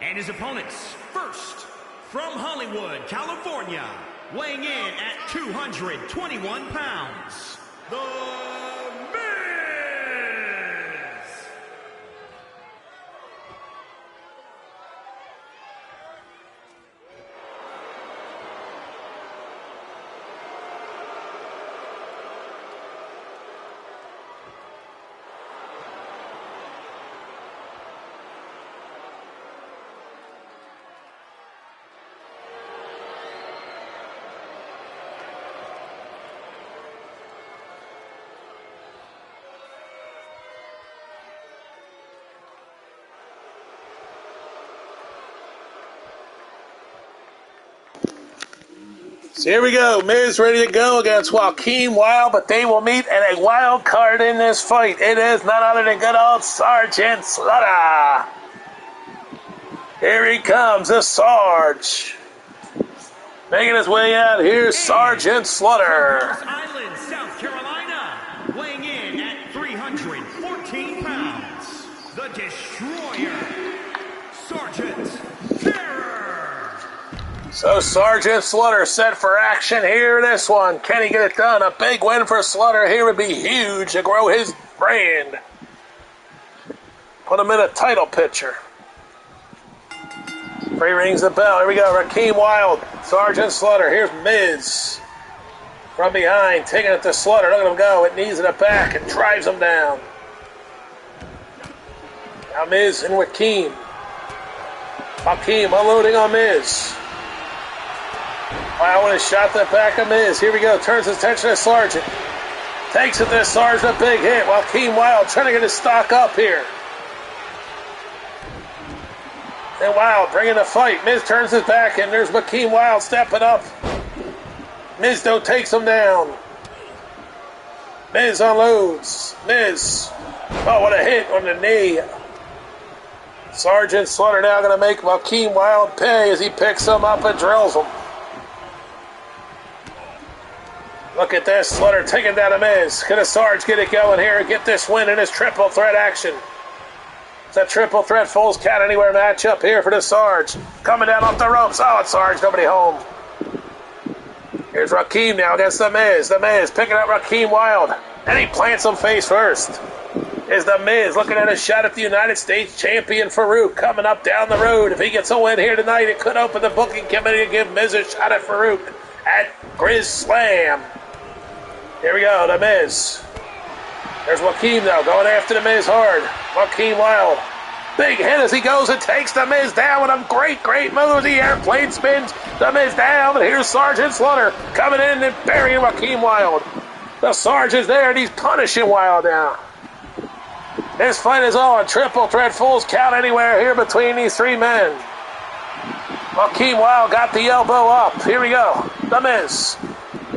And his opponents, first, from Hollywood, California, weighing in at 221 pounds, The Miz! So here we go. Miz ready to go against Joaquin Wilde, but they will meet in a wild card in this fight. It is none other than good old Sergeant Slaughter. Here he comes, the Sarge. Making his way out, here's Sergeant Slaughter. From Ross Island, South Carolina, weighing in at 314 pounds, the Destroyer, Sergeant Terror. So Sergeant Slaughter set for action here in this one. Can he get it done? A big win for Slaughter here would be huge to grow his brand. Put him in a title picture. He rings the bell. Here we go. Joaquin Wilde, Sergeant Slaughter. Here's Miz from behind, taking it to Slaughter. Look at him go. It knees in the back and drives him down. Now Miz and Joaquin. Joaquin unloading on Miz. Wilde with a shot to the back of Miz. Here we go. Turns his attention to Sergeant. Takes it to Sergeant. A big hit. Joaquin Wilde trying to get his stock up here. And Wilde bringing the fight. Miz turns his back, and there's Joaquin Wilde stepping up. Miz though takes him down. Miz unloads. Miz. Oh, what a hit on the knee. Sergeant Slaughter now going to make Joaquin Wilde pay as he picks him up and drills him. Look at this. Slaughter taking down a Miz. Can a Sarge get it going here and get this win in his triple threat action? It's a triple threat Fool's Count Anywhere matchup here for the Sarge. Coming down off the ropes. Oh, it's Sarge. Nobody home. Here's Joaquin now against the Miz. The Miz picking up Joaquin Wilde. And he plants him face first. Is the Miz looking at a shot at the United States champion Farouk coming up down the road. If he gets a win here tonight, it could open the booking committee to give Miz a shot at Farouk at Grizz Slam. Here we go, the Miz. There's Joaquin, though, going after the Miz hard. Joaquin Wilde. Big hit as he goes and takes the Miz down with a great move. The airplane spins the Miz down. And here's Sergeant Slaughter coming in and burying Joaquin Wilde. The Sarge is there, and he's punishing Wilde now. This fight is on. Triple threat Fool's Count Anywhere here between these three men. Joaquin Wilde got the elbow up. Here we go. The Miz.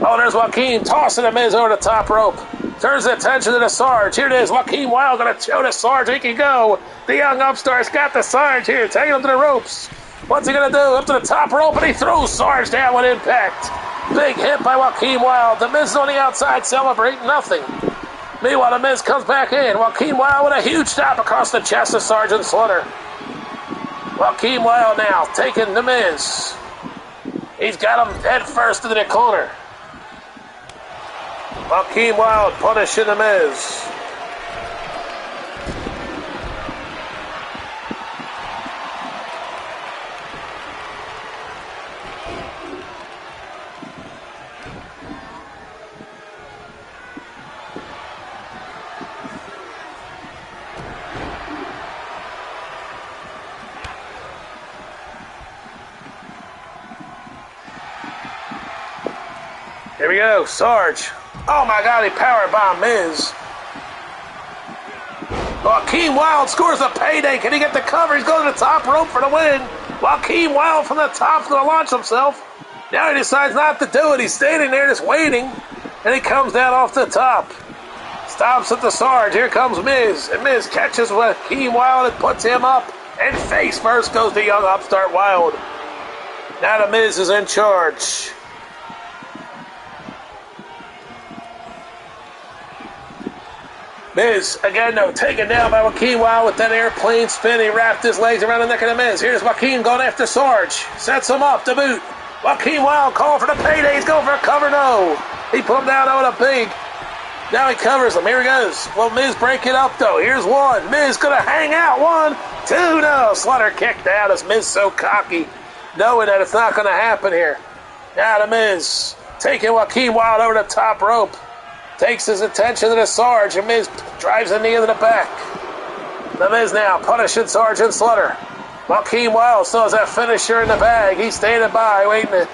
Oh, there's Joaquin tossing the Miz over the top rope. Turns the attention to the Sarge. Here it is. Joaquin Wilde going to show the Sarge. He can go. The young upstart's got the Sarge here, taking him to the ropes. What's he going to do? Up to the top rope, and he throws Sarge down with impact. Big hit by Joaquin Wilde. The Miz is on the outside celebrating nothing. Meanwhile, the Miz comes back in. Joaquin Wilde with a huge stop across the chest of Sergeant Slaughter. Joaquin Wilde now taking the Miz. He's got him head first into the corner. Joaquin Wilde punishing the Miz. Here we go, Sarge. Oh my God, he powerbombed Miz. Joaquin Wilde scores a payday. Can he get the cover? He's going to the top rope for the win. Joaquin Wilde from the top's going to launch himself. Now he decides not to do it. He's standing there just waiting. And he comes down off the top. Stops at the Sarge. Here comes Miz. And Miz catches Joaquin Wilde and puts him up. And face first goes the young upstart Wilde. Now the Miz is in charge. Miz, again, though, taken down by Joaquin Wild with that airplane spin. He wrapped his legs around the neck of the Miz. Here's Joaquin going after Sarge. Sets him up to boot. Joaquin Wild calling for the payday. He's going for a cover. No. He put him down with a big. Now he covers him. Here he goes. Well, Miz break it up, though. Here's one. Miz going to hang out. 1, 2. No. Slaughter kicked out as Miz so cocky, knowing that it's not going to happen here. Now the Miz taking Joaquin Wild over the top rope. Takes his attention to the Sarge, and Miz drives a knee into the back. The Miz now punishing Sarge and Slaughter. Joaquin Wild still has that finisher in the bag. He's standing by, waiting to,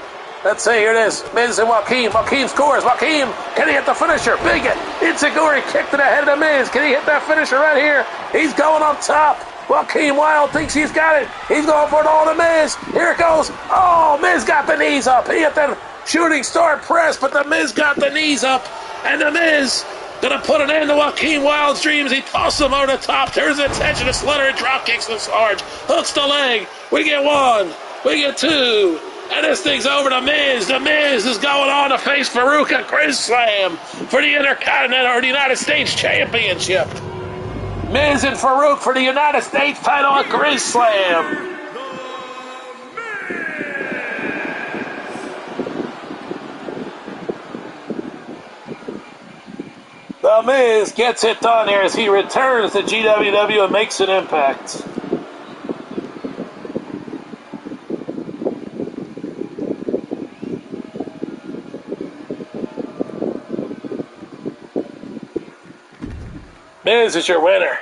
let's see, here it is. Miz and Joaquin. Joaquin scores. Joaquin, can he hit the finisher? Big Enziguri kick to the head of the Miz. Can he hit that finisher right here? He's going up top. Joaquin Wild thinks he's got it. He's going for it all to Miz. Here it goes. Oh, Miz got the knees up. He hit the shooting star press, but the Miz got the knees up. And the Miz gonna put an end to Joaquin Wild's dreams. He tosses him over the top, turns his attention to Slaughter and drop kicks the Sarge. Hooks the leg. We get 1. We get 2. And this thing's over to Miz. The Miz is going on to face Farouk at Grizz Slam for the Intercontinental or the United States Championship. Miz and Farouk for the United States title at Grizz Slam. The Miz gets it done here as he returns to GWW and makes an impact. Miz is your winner.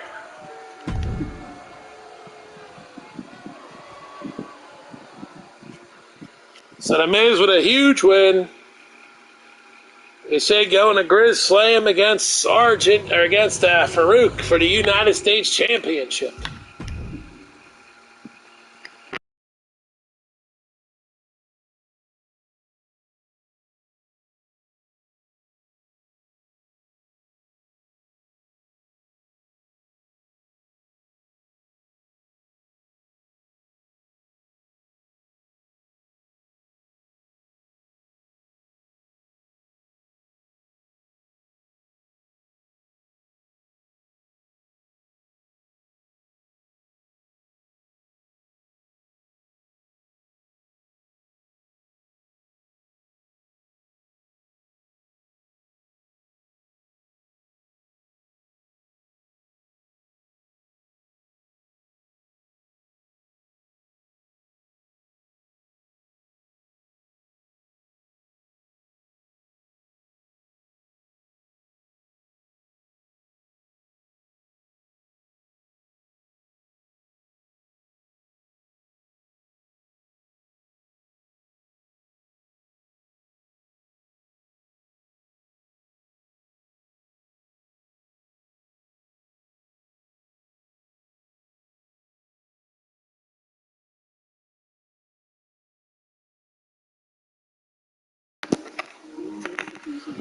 So the Miz with a huge win. They said going to Grizz Slam against Sargent or against Farouk for the United States Championship.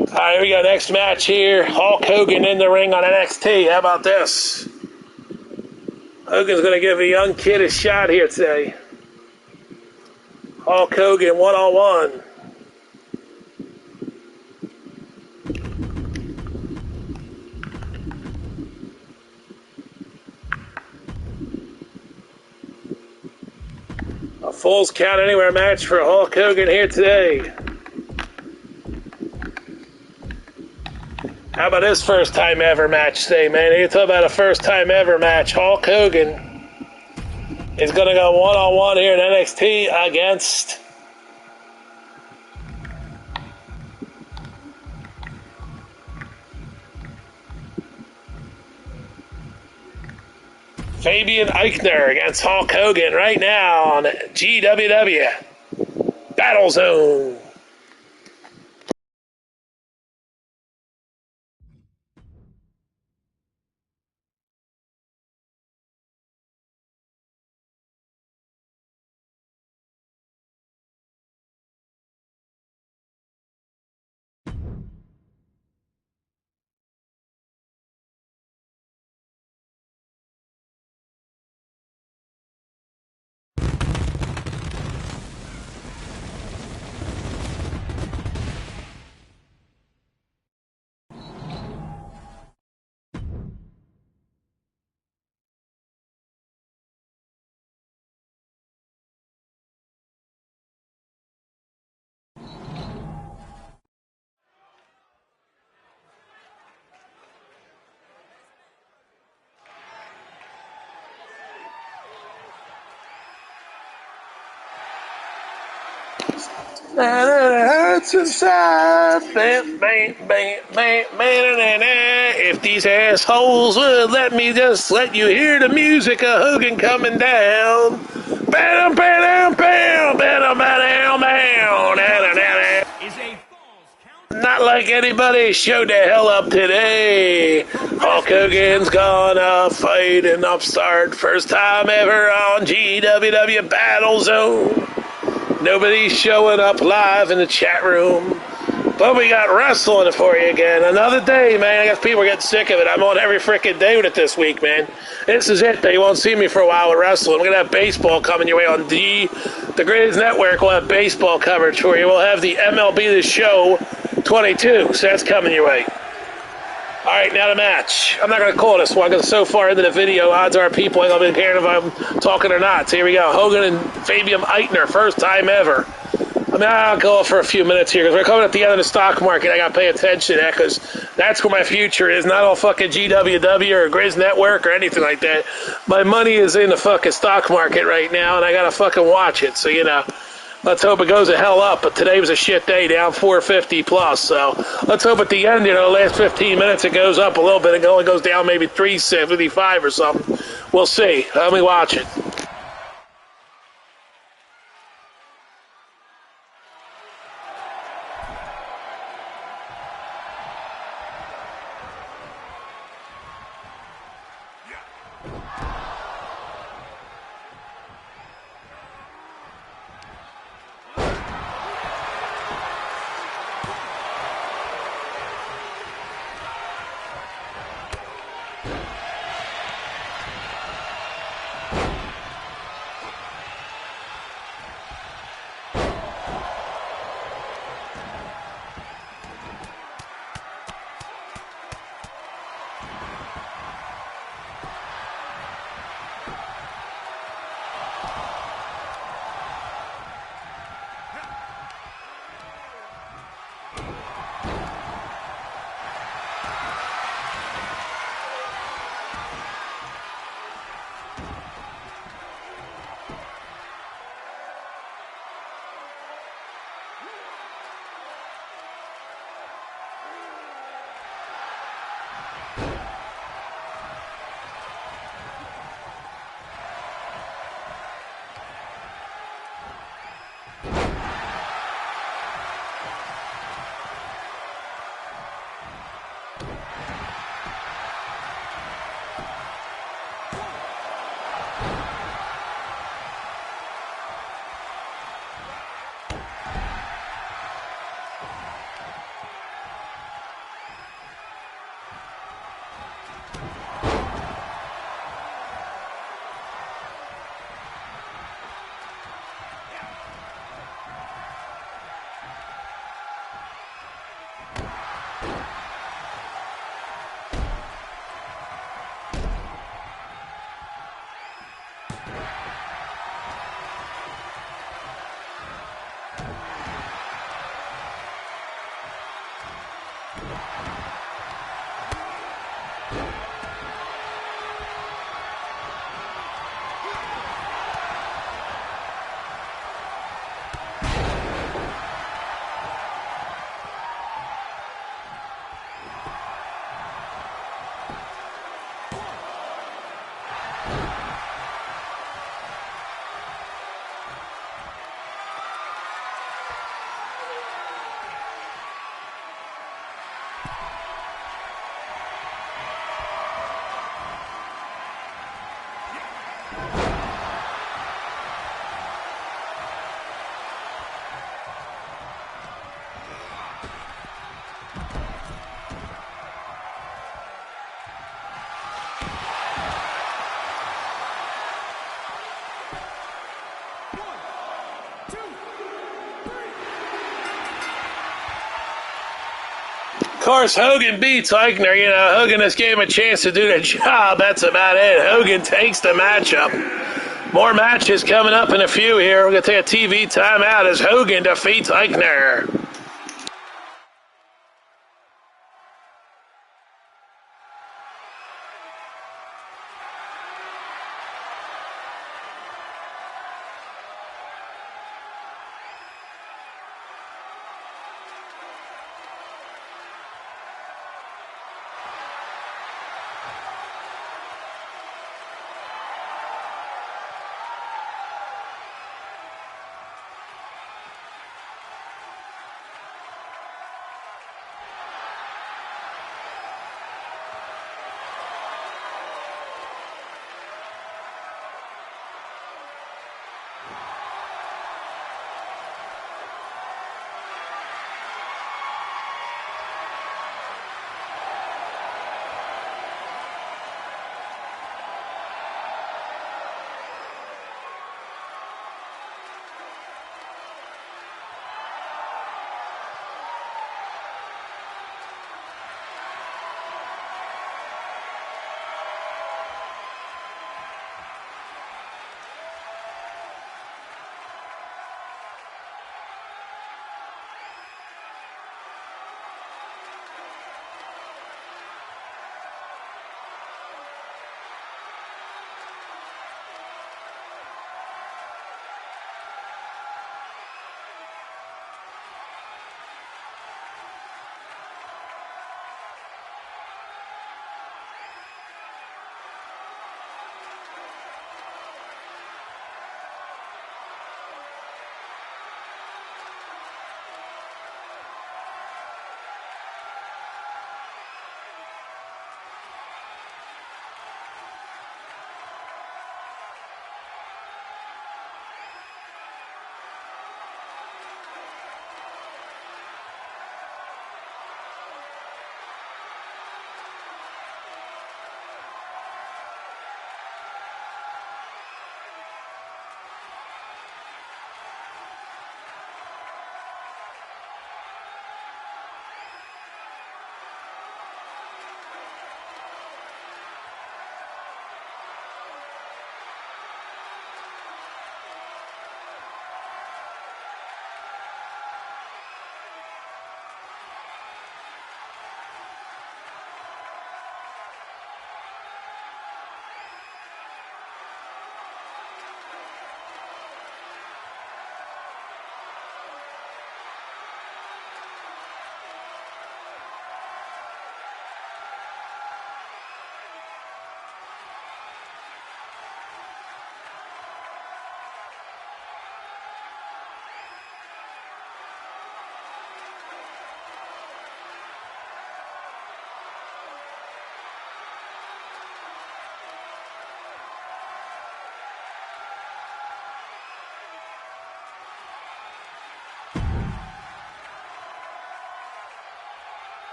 All right, here we go. Next match here. Hulk Hogan in the ring on NXT. How about this? Hogan's going to give a young kid a shot here today. Hulk Hogan one-on-one. A Falls Count Anywhere match for Hulk Hogan here today. How about his first time ever match today, man? You talk about a first time ever match. Hulk Hogan is going to go one-on-one here in NXT against Fabian Eichner against Hulk Hogan right now on GWW BATTLEZONE. Hurts inside. If these assholes would let me just let you hear the music of Hogan coming down. Bam, bam, bam, bam, bam, bam, bam. Is a falls count. Not like anybody showed the hell up today. Hulk Hogan's gonna fight an upstart. First time ever on GWW BattleZone. Nobody's showing up live in the chat room. But we got wrestling for you again. Another day, man. I guess people are getting sick of it. I'm on every freaking day with it this week, man. This is it. You won't see me for a while with wrestling. We're going to have baseball coming your way on the Greatest Network. We'll have baseball coverage for you. We'll have the MLB The Show 22. So that's coming your way. All right, now the match. I'm not going to call this one because so far into the video, odds are people ain't going to be caring if I'm talking or not. So here we go. Hogan and Fabian Eitner, first time ever. I mean, I'll go for a few minutes here because we're coming at the end of the stock market. I got to pay attention to that because that's where my future is. Not all fucking GWW or Grizz Network or anything like that. My money is in the fucking stock market right now, and I got to fucking watch it. So, you know, let's hope it goes the hell up. But today was a shit day, down 450 plus. So let's hope at the end, you know, the last 15 minutes it goes up a little bit. It only goes down maybe 375 or something. We'll see. Let me watch it. Of course, Hogan beats Eichner. You know, Hogan just gave him a chance to do the job. That's about it. Hogan takes the matchup. More matches coming up in a few here. We're going to take a TV timeout as Hogan defeats Eichner.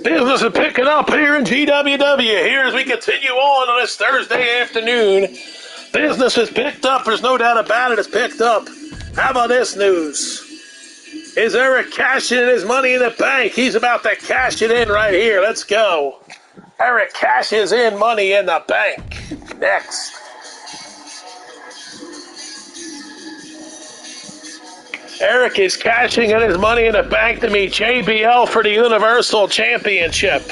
Business is picking up here in GWW. Here as we continue on this Thursday afternoon. Business has picked up. There's no doubt about it. It's picked up. How about this news? Is Eric cashing in his money in the bank? He's about to cash it in right here. Let's go. Eric cashes in money in the bank. Next. Eric is cashing in his money in the bank to meet JBL for the Universal Championship.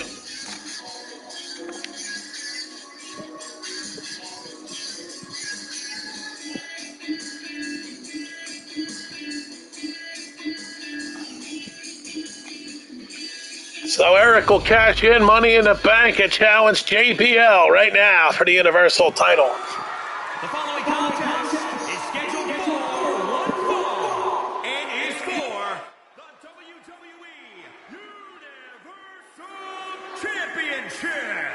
So Eric will cash in money in the bank and challenge JBL right now for the Universal title. The following contest is scheduled for one fall and is for the WWE Universal Championship.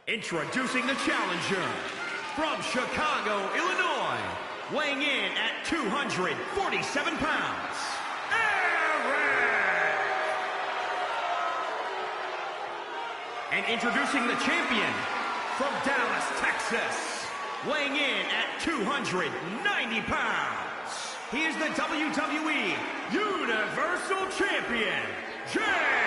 Introducing the challenger from Chicago, Illinois, weighing in at 247 pounds, Eric! And introducing the champion from Dallas, Texas, weighing in at 290 pounds, he is the WWE Universal Champion, JBL!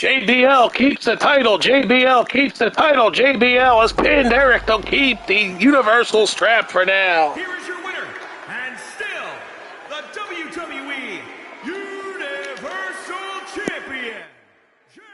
JBL keeps the title. JBL keeps the title. JBL has pinned Eric to keep the Universal strap for now. Here is your winner, and still the WWE Universal Champion, JBL.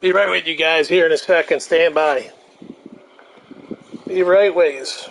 Be right with you guys here in a second. Stand by. Be right ways.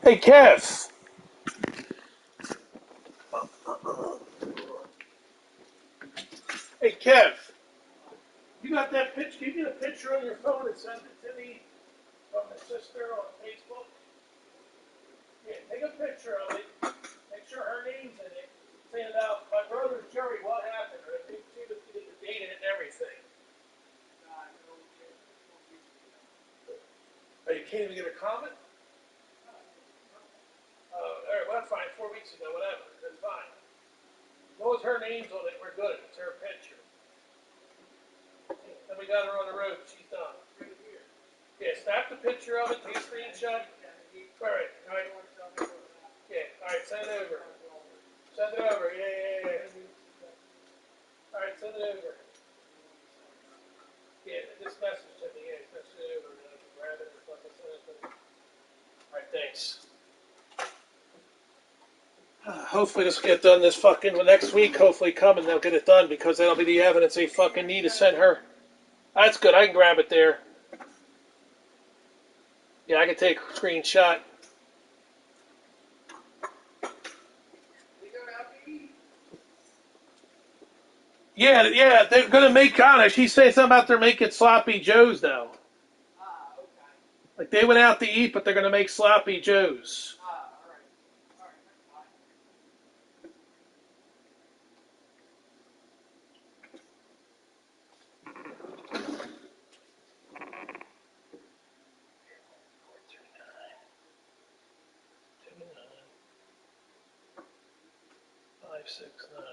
Hey, Kev. Hey, Kev. You got that picture? Can you get a picture on your phone and send it to me from my sister on Facebook? Yeah, take a picture of it. Make sure her name's in it. Saying about my brother's jury, what happened? Or if she was the date and everything. Oh, you can't even get a comment? All right, well, that's fine. 4 weeks ago, whatever. That's fine. As long as her name's on it, we're good. It's her picture. Then we got her on the road. She's done. Yeah, snap the picture of it. Take a screenshot. All right, all right. Yeah, all right. Send it over. Send it over. Yeah. All right, send it over. Yeah, just message to me. Yeah, message it over. And I can grab it and fucking send it to me. All right, thanks. Hopefully this will get done this fucking next week. Hopefully coming they'll get it done because that'll be the evidence they fucking need to send her. That's good. I can grab it there. Yeah, I can take a screenshot. Yeah, they're gonna make Connor. She said something about they're making sloppy joes though. Like they went out to eat, but they're gonna make sloppy joes. 569.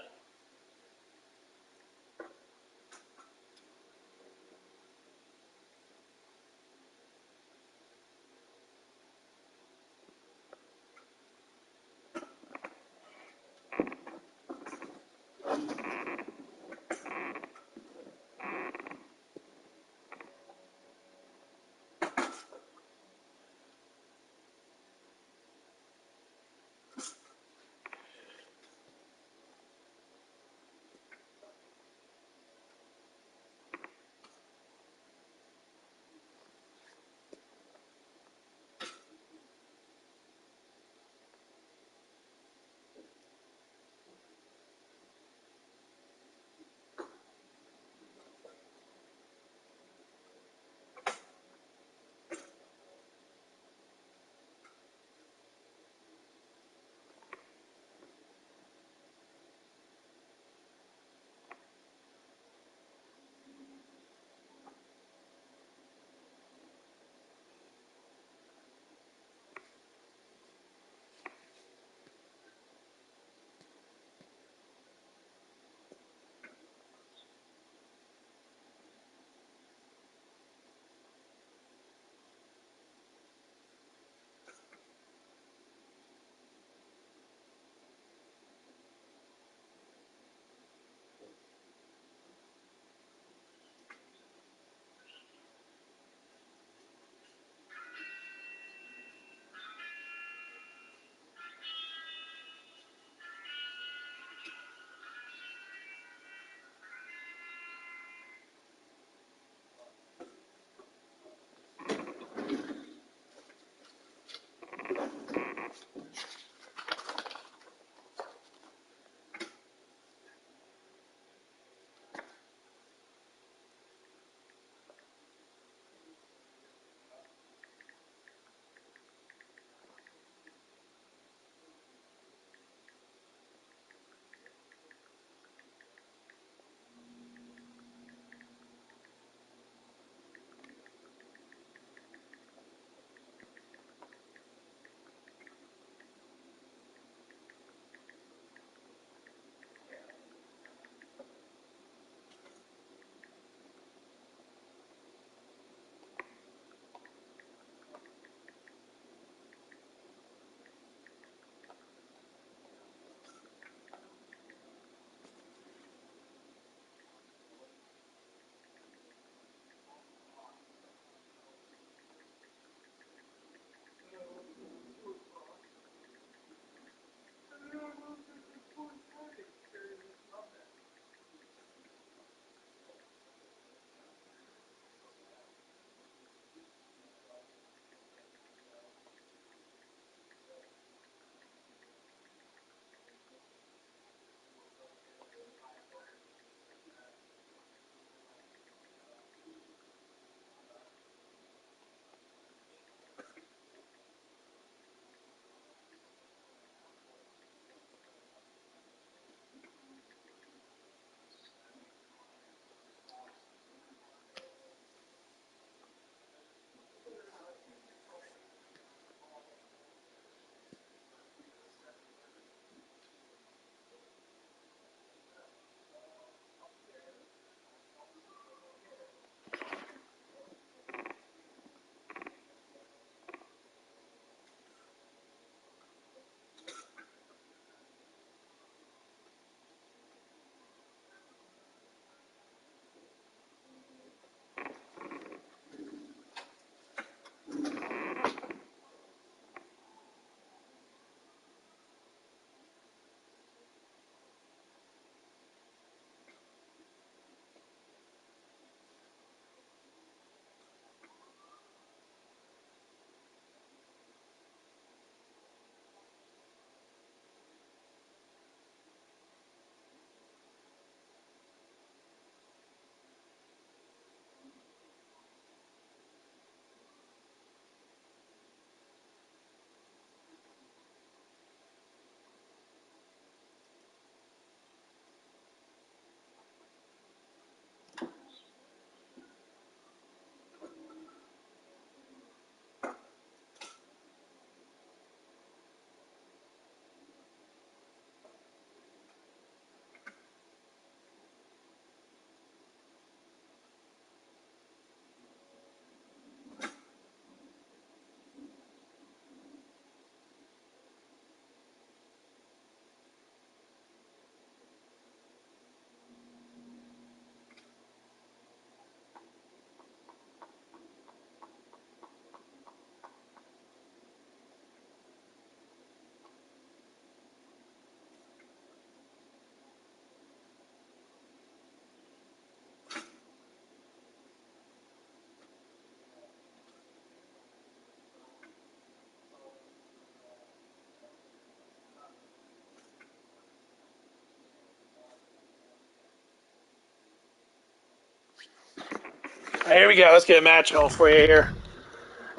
Here we go. Let's get a match on for you here.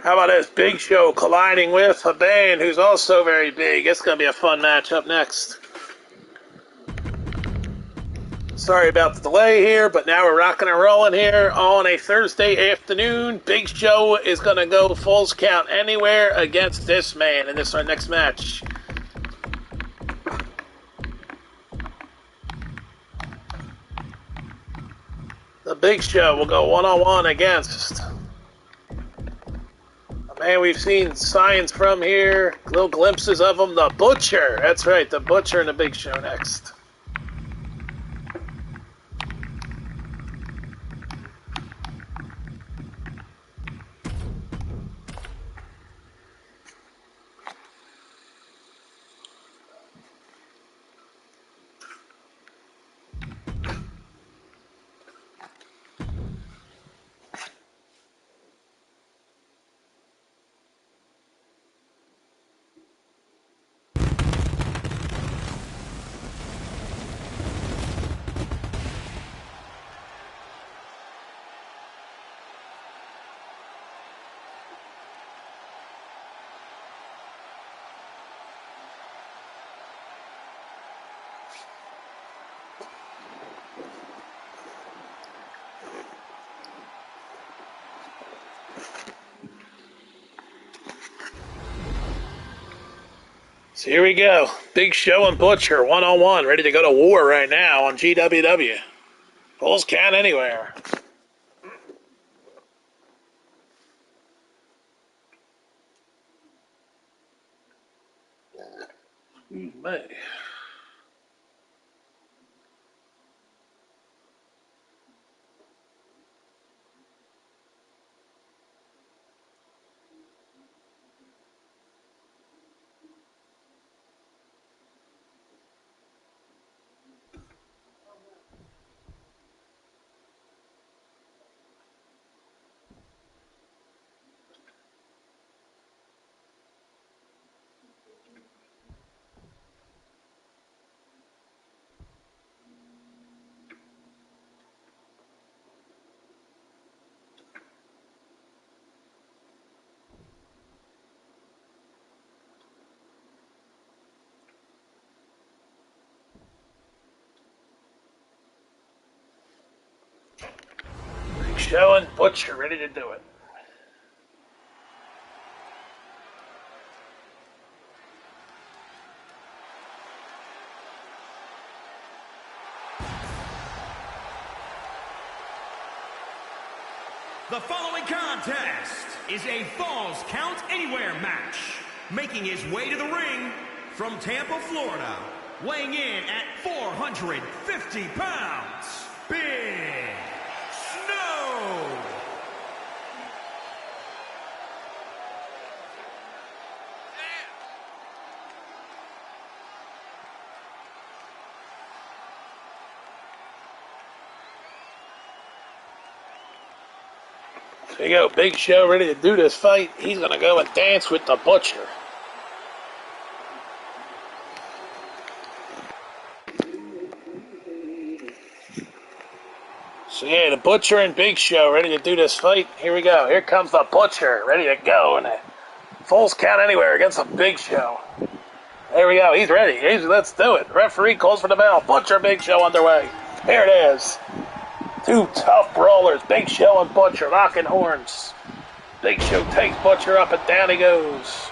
How about this Big Show colliding with a band who's also very big? It's going to be a fun match up next. Sorry about the delay here, but now we're rocking and rolling here on a Thursday afternoon. Big Show is going to go Falls Count Anywhere against this man in this our next match. The Big Show will go one-on-one against a man we've seen signs from here, little glimpses of him, the Butcher. That's right, the Butcher and the Big Show next. So here we go. Big Show and Butcher, one-on-one, ready to go to war right now on GWW. Falls Count Anywhere. Excuse me. Big Show and Butcher, ready to do it. The following contest is a Falls Count Anywhere match. Making his way to the ring from Tampa, Florida, weighing in at 450 pounds, Big Snow. There you go, Big Show ready to do this fight. He's going to go and dance with the Butcher. So yeah, the Butcher and Big Show ready to do this fight. Here we go. Here comes the Butcher ready to go. And Falls Count Anywhere against the Big Show. There we go. He's ready. Let's do it. Referee calls for the bell. Butcher, Big Show underway. Here it is. Two tough brawlers, Big Show and Butcher, locking horns. Big Show takes Butcher up and down he goes.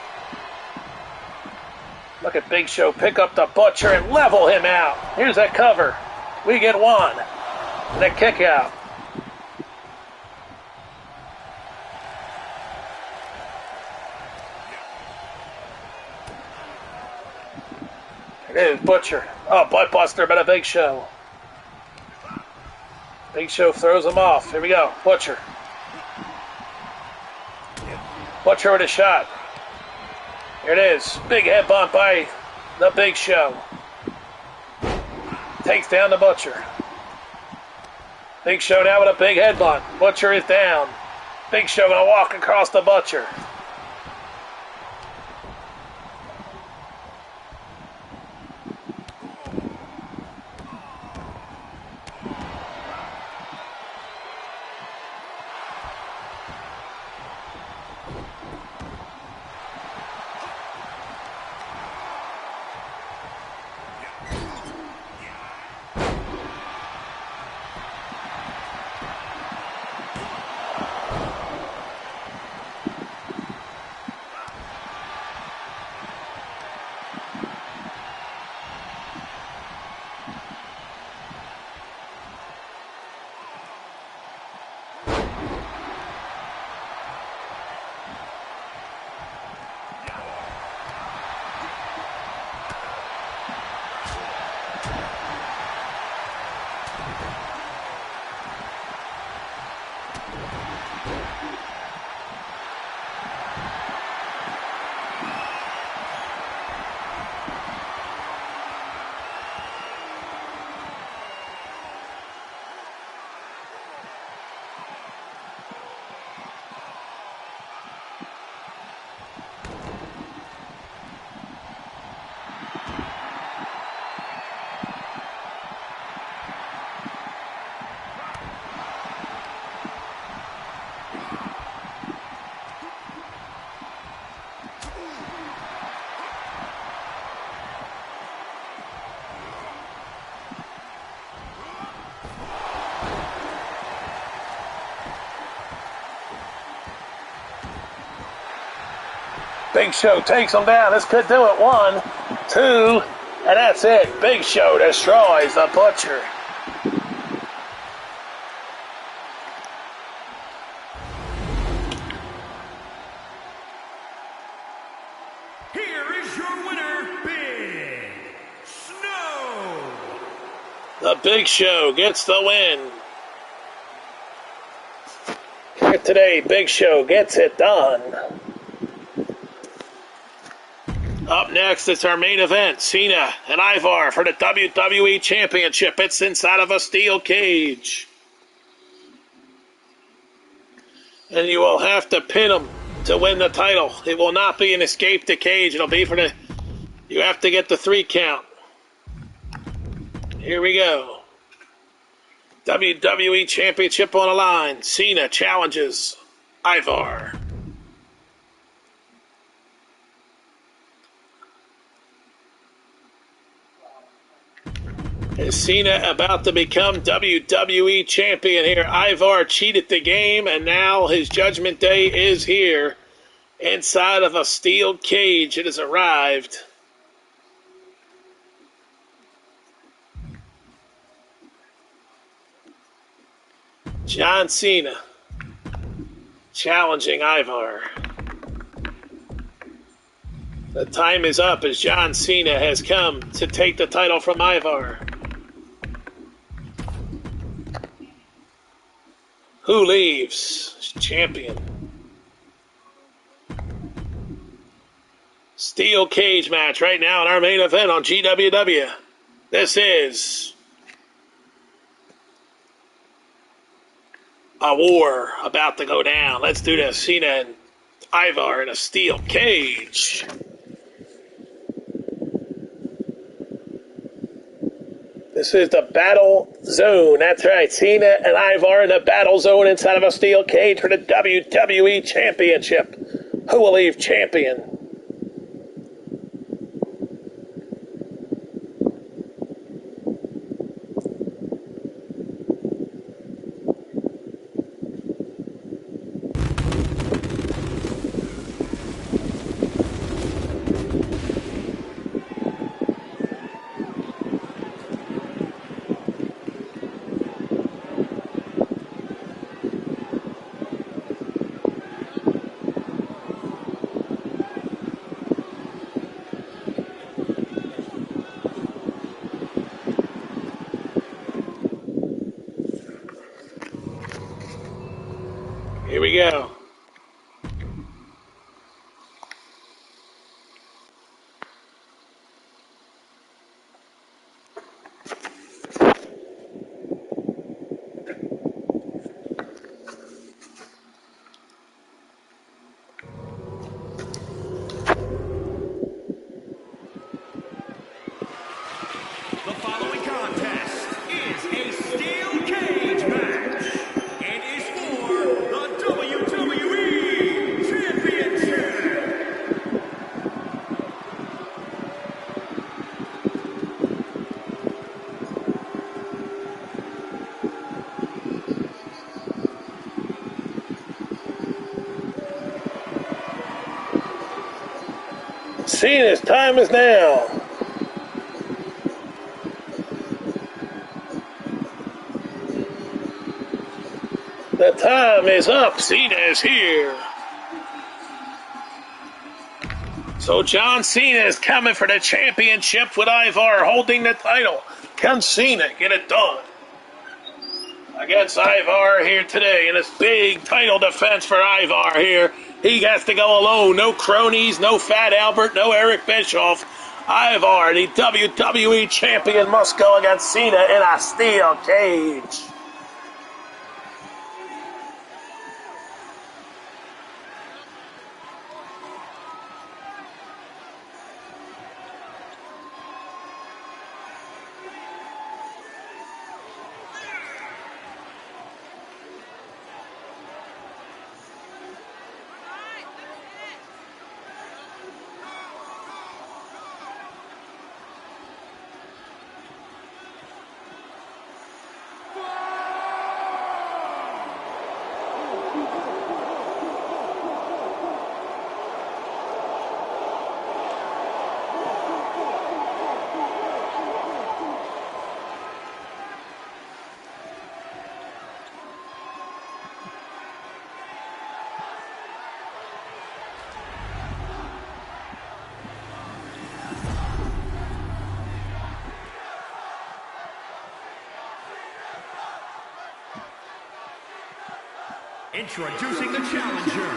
Look at Big Show pick up the Butcher and level him out. Here's that cover. We get one. And a kick out. It is Butcher. Oh, butt buster by the Big Show. Big Show throws him off. Here we go. Butcher. Butcher with a shot. Here it is. Big head bump by the Big Show. Takes down the Butcher. Big Show now with a big headbutt. Butcher is down. Big Show gonna walk across the Butcher. Big Show takes him down. This could do it. 1, 2, and that's it. Big Show destroys the Butcher. Here is your winner, Big Snow. The Big Show gets the win. Here today, Big Show gets it done. Up next, it's our main event, Cena and Ivar for the WWE Championship. It's inside of a steel cage. And you will have to pin him to win the title. It will not be an escape the cage. It'll be for the... You have to get the 3 count. Here we go. WWE Championship on the line. Cena challenges Ivar. Is Cena about to become WWE Champion here? Ivar cheated the game, and now his Judgment Day is here. Inside of a steel cage, it has arrived. John Cena challenging Ivar. The time is up as John Cena has come to take the title from Ivar. Who leaves? Champion. Steel cage match right now in our main event on GWW. This is a war about to go down. Let's do this. Cena and Ivar in a steel cage. This is the Battle Zone. That's right. Cena and Ivar in the Battle Zone inside of a steel cage for the WWE Championship. Who will leave champion? Here we go. The following contest is a steel cage match and is for the WWE Championship. Cena's time is now. The time is up. Cena is here. So John Cena is coming for the championship with Ivar holding the title. Can Cena get it done against Ivar here today in this big title defense for Ivar here? He has to go alone. No cronies, no Fat Albert, no Eric Bischoff. Ivar, the WWE champion, must go against Cena in a steel cage. Introducing the challenger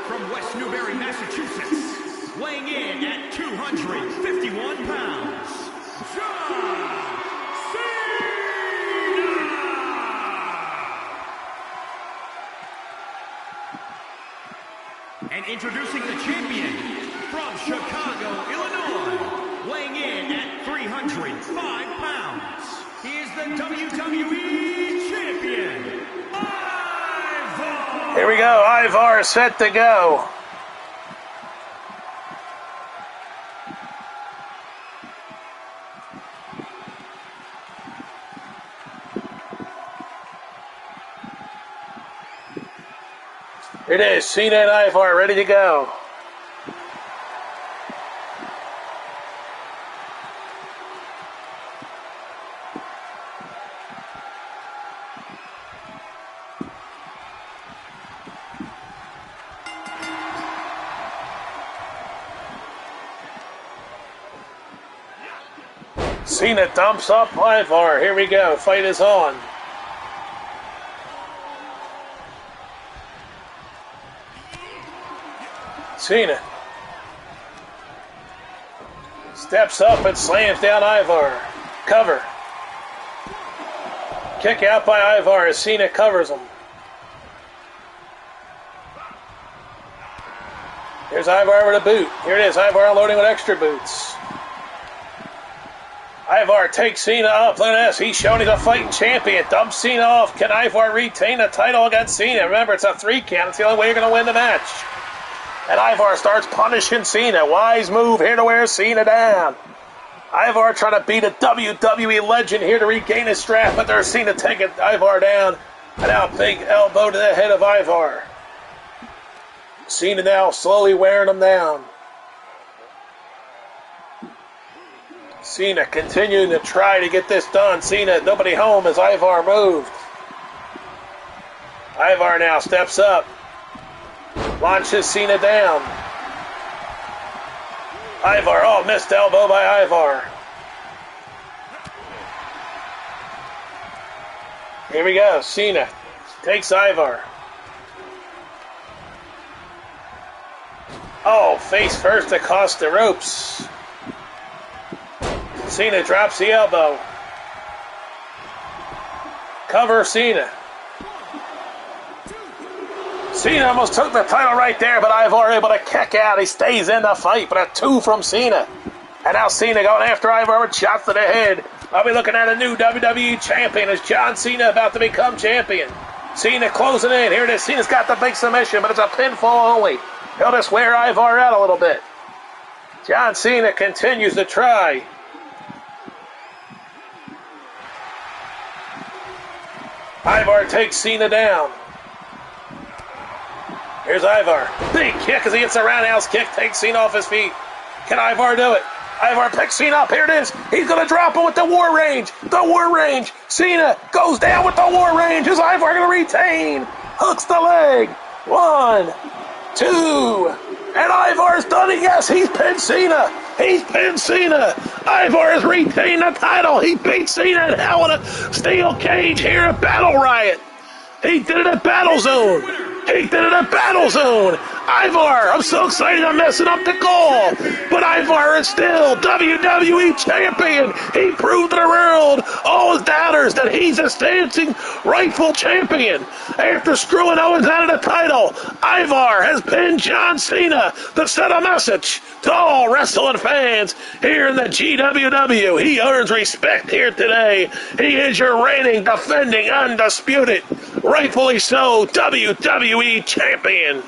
from West Newbury, Massachusetts, weighing in at 251 pounds, John Cena! And introducing the champion from Chicago, Illinois, weighing in at 305 pounds, he is the WWE champion, Here we go. Ivar is set to go. Here it is. Cena and Ivar ready to go. Cena dumps up Ivar. Here we go. Fight is on. Cena steps up and slams down Ivar. Cover. Kick out by Ivar as Cena covers him. Here's Ivar with a boot. Here it is. Ivar loading with extra boots. Ivar takes Cena up. Look at this. He's showing he's a fighting champion. Dumps Cena off. Can Ivar retain the title against Cena? Remember, it's a 3 count. It's the only way you're going to win the match. And Ivar starts punishing Cena. Wise move here to wear Cena down. Ivar trying to beat a WWE legend here to regain his strap, but there's Cena taking Ivar down. And now big elbow to the head of Ivar. Cena now slowly wearing him down. Cena continuing to try to get this done. Cena, nobody home as Ivar moved. Ivar now steps up. Launches Cena down. Ivar, oh, missed elbow by Ivar. Here we go. Cena takes Ivar. Oh, face first across the ropes. Cena drops the elbow. Cover Cena. Cena almost took the title right there, but Ivar able to kick out. He stays in the fight, but a 2 from Cena. And now Cena going after Ivar with shots to the head. I'll be looking at a new WWE champion as John Cena about to become champion. Cena closing in. Here it is. Cena's got the big submission, but it's a pinfall only. He'll just wear Ivar out a little bit. John Cena continues to try. Ivar takes Cena down. Here's Ivar. Big kick as he hits a roundhouse kick. Takes Cena off his feet. Can Ivar do it? Ivar picks Cena up. Here it is. He's going to drop him with the War Range. The War Range. Cena goes down with the War Range. Is Ivar going to retain? Hooks the leg. 1, 2. And Ivar's done it. Yes, he's pinned Cena. He's pinned Cena. Ivar has retained the title. He beat Cena in Hell in a Steel Cage here at Battle Riot. He did it at BattleZone. He did it at BattleZone. Ivar, I'm so excited I'm messing up the call. But Ivar is still WWE champion. He proved to the world, all his doubters, that he's a standing rightful champion. After screwing Owens out of the title, Ivar has pinned John Cena to send a message to all wrestling fans here in the GWW. He earns respect here today. He is your reigning, defending, undisputed, rightfully so, WWE champion.